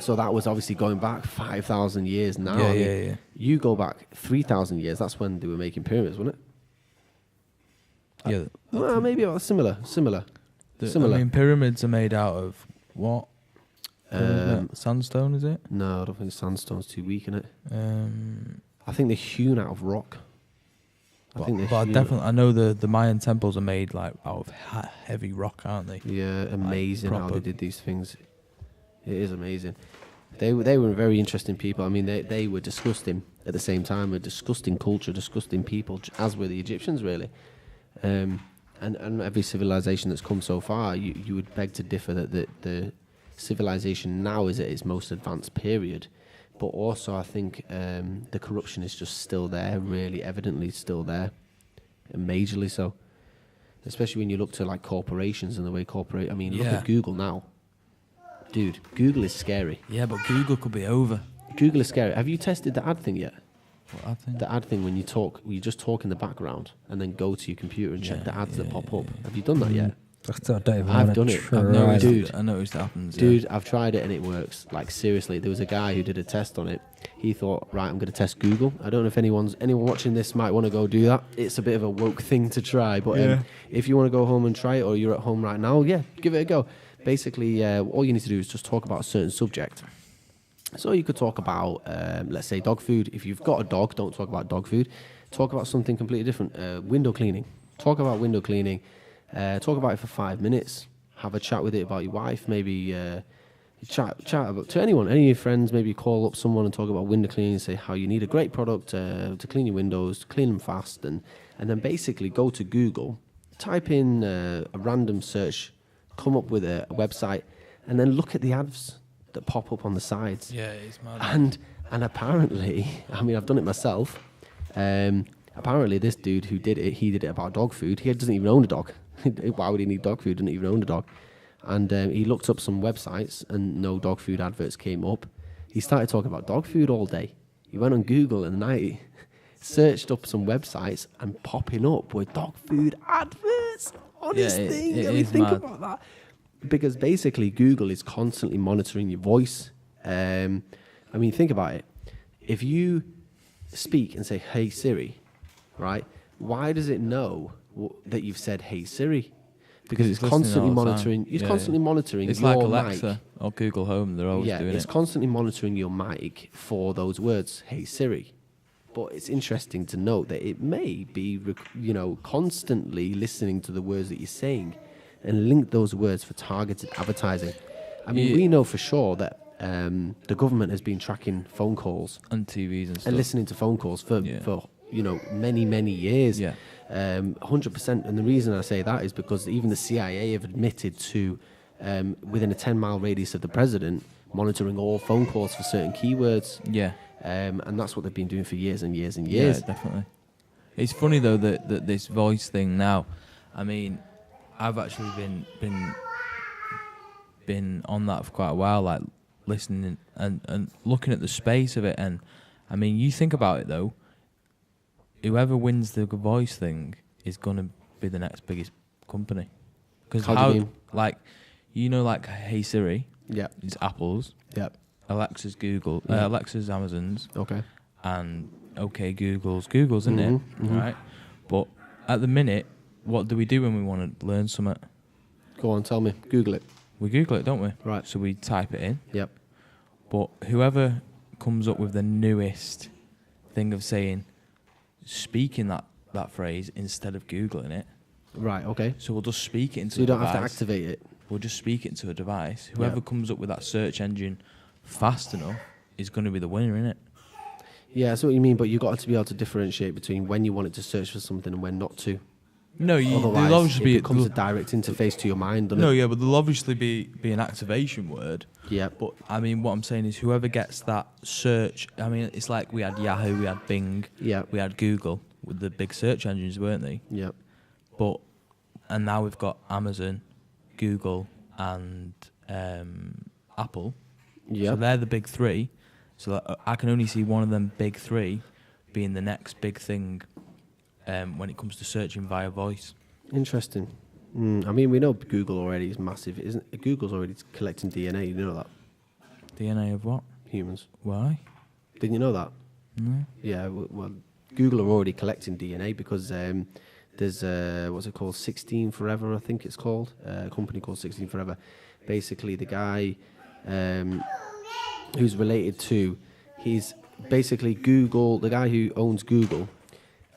So that was obviously going back 5,000 years now. Yeah, I mean, yeah. You go back 3,000 years, that's when they were making pyramids, wasn't it? Yeah. Well, maybe about similar. I mean, pyramids are made out of what? Sandstone, is it? No, I don't think sandstone's too weak in it. Um, I think they're hewn out of rock. but I know the Mayan temples are made like out of heavy rock, aren't they? Yeah, amazing how proper- they did these things. It is amazing. They were very interesting people. I mean, they were disgusting at the same time. A disgusting culture, disgusting people, as were the Egyptians, really. And every civilization that's come so far, you would beg to differ that the civilization now is at its most advanced period. But also, I think the corruption is just still there, really evidently still there, and majorly so. Especially when you look to like corporations and the way look Yeah. at Google now. Dude, Google is scary. Yeah, but Google could be over. Google is scary. Have you tested the ad thing yet? What I think. The ad thing when you just talk in the background and then go to your computer and check the ads that pop up. Have you done that yet? I don't even I've wanna done it. try I've it. noticed Dude. I noticed it happens. Dude, I've tried it and it works. Like, seriously, there was a guy who did a test on it. He thought, right, I'm going to test Google. I don't know if anyone watching this might want to go do that. It's a bit of a woke thing to try. But if you want to go home and try it, or you're at home right now, yeah, give it a go. Basically, all you need to do is just talk about a certain subject. So you could talk about, let's say, dog food. If you've got a dog, don't talk about dog food. Talk about something completely different. Window cleaning. Talk about window cleaning. Talk about it for 5 minutes. Have a chat with it about your wife. Maybe chat about to anyone, any of your friends. Maybe call up someone and talk about window cleaning and say how you need a great product to clean your windows, to clean them fast, and then basically go to Google, type in a random search, come up with a website, and then look at the ads that pop up on the sides. Yeah, it's mad. And apparently, I mean, I've done it myself. Apparently, this dude who did it, he did it about dog food. He doesn't even own a dog. Why would he need dog food? Doesn't even own a dog. And he looked up some websites, and no dog food adverts came up. He started talking about dog food all day. He went on Google and night, searched up some websites, and popping up with dog food adverts on his thing. It I mean, is think mad. about that. because basically Google is constantly monitoring your voice. I mean, think about it. If you speak and say, "Hey Siri," right? Why does it know that you've said, "Hey Siri"? Because it's constantly monitoring. It's constantly monitoring. It's your like Alexa mic. or Google Home. They're always doing it. It's constantly monitoring your mic for those words, "Hey Siri." But it's interesting to note that it may be, constantly listening to the words that you're saying, and link those words for targeted advertising. I mean, we know for sure that the government has been tracking phone calls and TVs and stuff, and listening to phone calls for many years. Yeah. 100%. And the reason I say that is because even the CIA have admitted to, within a 10-mile radius of the president, monitoring all phone calls for certain keywords. Yeah. And that's what they've been doing for years and years and years. Yeah, definitely. It's funny though that this voice thing now. I mean, I've actually been on that for quite a while, like listening and looking at the space of it. And I mean, you think about it though. Whoever wins the voice thing is gonna be the next biggest company. Because How do you mean? like Hey Siri. Yeah. It's Apple's. Yep. Alexa's Google. Yeah. Alexa's Amazon's. Okay. And Google's, isn't it? Mhm. Right. But at the minute, what do we do when we want to learn something? Go on, tell me. Google it. We Google it, don't we? Right. So we type it in. Yep. But whoever comes up with the newest thing of speaking that phrase instead of Googling it. Right, okay. So we'll just speak it into So you a don't device. have to activate it. We'll just speak it into a device. Whoever Yep. comes up with that search engine fast enough is going to be the winner, innit? Yeah, I see what you mean, but you've got to be able to differentiate between when you want it to search for something and when not to. No, Otherwise, there'll obviously it becomes a direct interface to your mind, doesn't No, it? yeah, but there'll obviously be an activation word. Yeah. But I mean, what I'm saying is, whoever gets that search, I mean, it's like we had Yahoo, we had Bing, Yeah. we had Google with the big search engines, weren't they? Yeah. And now we've got Amazon, Google, and Apple. Yeah. So they're the big three. So I can only see one of them big three being the next big thing when it comes to searching via voice. Interesting. I mean, we know Google already is massive, isn't it? Google's already collecting DNA, you know that? DNA of what? Humans. Why? Didn't you know that? No. Yeah, well, Google are already collecting DNA because there's, what's it called, 16 Forever, I think it's called, a company called 16 Forever. Basically, the guy who's related to, he's basically Google, the guy who owns Google,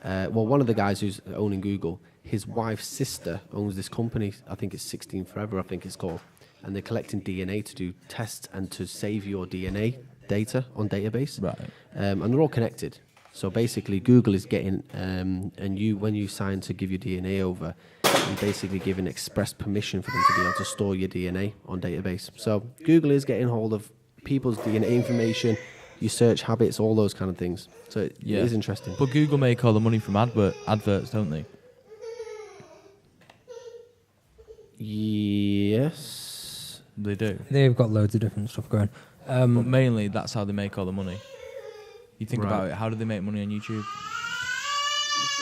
one of the guys who's owning Google, his wife's sister owns this company, I think it's 16 Forever, I think it's called, and they're collecting DNA to do tests and to save your DNA data on database. Right. And they're all connected. So basically, Google is getting, when you sign to give your DNA over, you're basically giving express permission for them to be able to store your DNA on database. So Google is getting hold of people's DNA information, your search habits, all those kind of things. So it is interesting. But Google make all the money from adverts, don't they? Yes. They do. They've got loads of different stuff going. But mainly, that's how they make all the money. You think Right. about it, how do they make money on YouTube?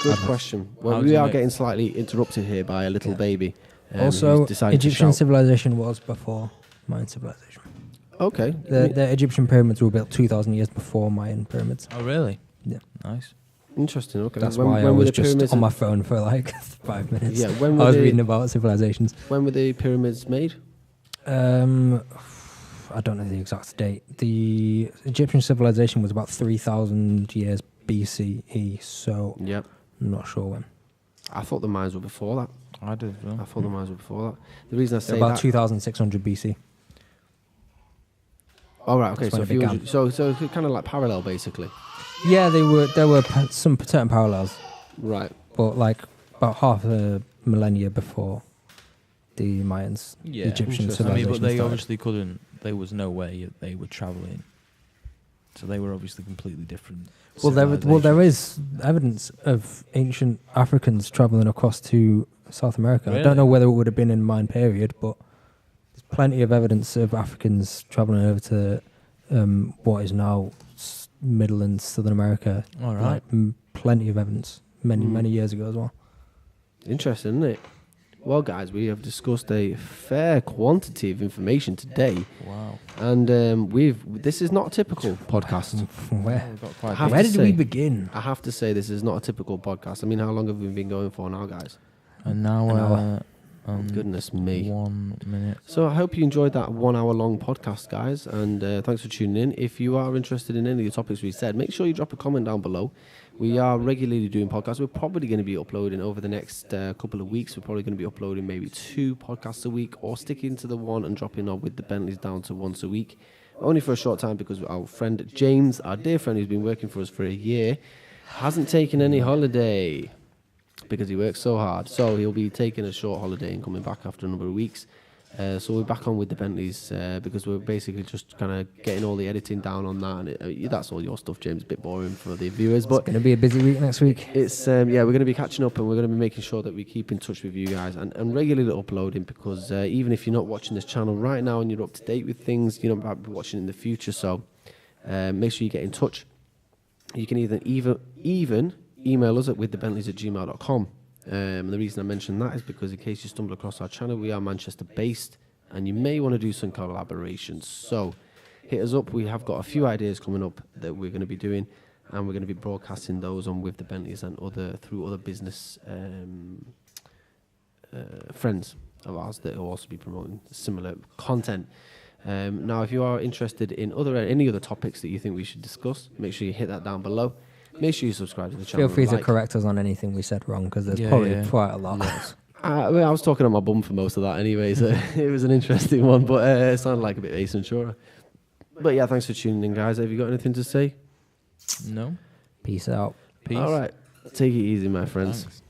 Good question. How Well, do we you are make- getting slightly interrupted here by a little baby. Also, who's decided to Egyptian shout. civilization was before Mayan civilization. Okay. The Egyptian pyramids were built 2,000 years before Mayan pyramids. Oh, really? Yeah. Nice. Interesting. Okay. That's When why I were was the just pyramids on my phone for like 5 minutes. Yeah, when I were was they- reading about civilizations. When were the pyramids made? I don't know the exact date. The Egyptian civilization was about 3,000 years BCE, so Yep. I'm not sure when. I thought the Mayans were before that. I did as well. I thought the Mayans were before that. The reason I say They're about that... 2,600 BC. Oh, right, okay. That's So, when a it few began. hundred, so kind of like parallel, basically. Yeah, there were some certain parallels, Right. but like about half a millennia before the Mayans, the Yeah. Egyptian Interesting. I civilization mean, but they started. obviously couldn't. There was no way they were traveling. So they were obviously completely different. Well, there is evidence of ancient Africans traveling across to South America. I Really? don't know whether it would have been in Mayan period, but there's plenty of evidence of Africans traveling over to what is now Middle and Southern America. All right. Like, plenty of evidence, many Mm. years ago as well. Interesting, isn't it? Well, guys, we have discussed a fair quantity of information today, Wow. and this is not a typical podcast. Where did we begin? I have to say, this is not a typical podcast. I mean, how long have we been going for now, guys? An hour. Goodness me. 1 minute. So I hope you enjoyed that 1 hour long podcast, guys, and thanks for tuning in. If you are interested in any of the topics we said, make sure you drop a comment down below. We are regularly doing podcasts. We're probably going to be uploading over the next couple of weeks. We're probably going to be uploading maybe 2 podcasts a week, or sticking to the one and dropping on with the Bentleys down to once a week. Only for a short time, because our friend James, our dear friend who's been working for us for a year, hasn't taken any holiday because he works so hard. So he'll be taking a short holiday and coming back after a number of weeks. So we're back on with the Bentleys because we're basically just kind of getting all the editing down on that. And that's all your stuff, James. A bit boring for the viewers, but It's going to be a busy week next week. it's we're going to be catching up, and we're going to be making sure that we keep in touch with you guys and regularly uploading, because even if you're not watching this channel right now and you're up to date with things, you know, might be watching in the future. So make sure you get in touch. You can even email us at withthebentleys@gmail.com. And the reason I mention that is because in case you stumble across our channel, we are Manchester based, and you may want to do some collaborations. So hit us up. We have got a few ideas coming up that we're going to be doing, and we're going to be broadcasting those on With the Bentleys and through other business friends of ours that will also be promoting similar content. Now, if you are interested in any other topics that you think we should discuss, make sure you hit that down below. Make sure you subscribe to the channel. Feel free to correct us on anything we said wrong, because there's probably quite a lot. I was talking on my bum for most of that anyway, so it was an interesting one, but it sounded like a bit Ace Ventura. But yeah, thanks for tuning in, guys. Have you got anything to say? No. Peace out. Peace. All right. Take it easy, my friends. Thanks.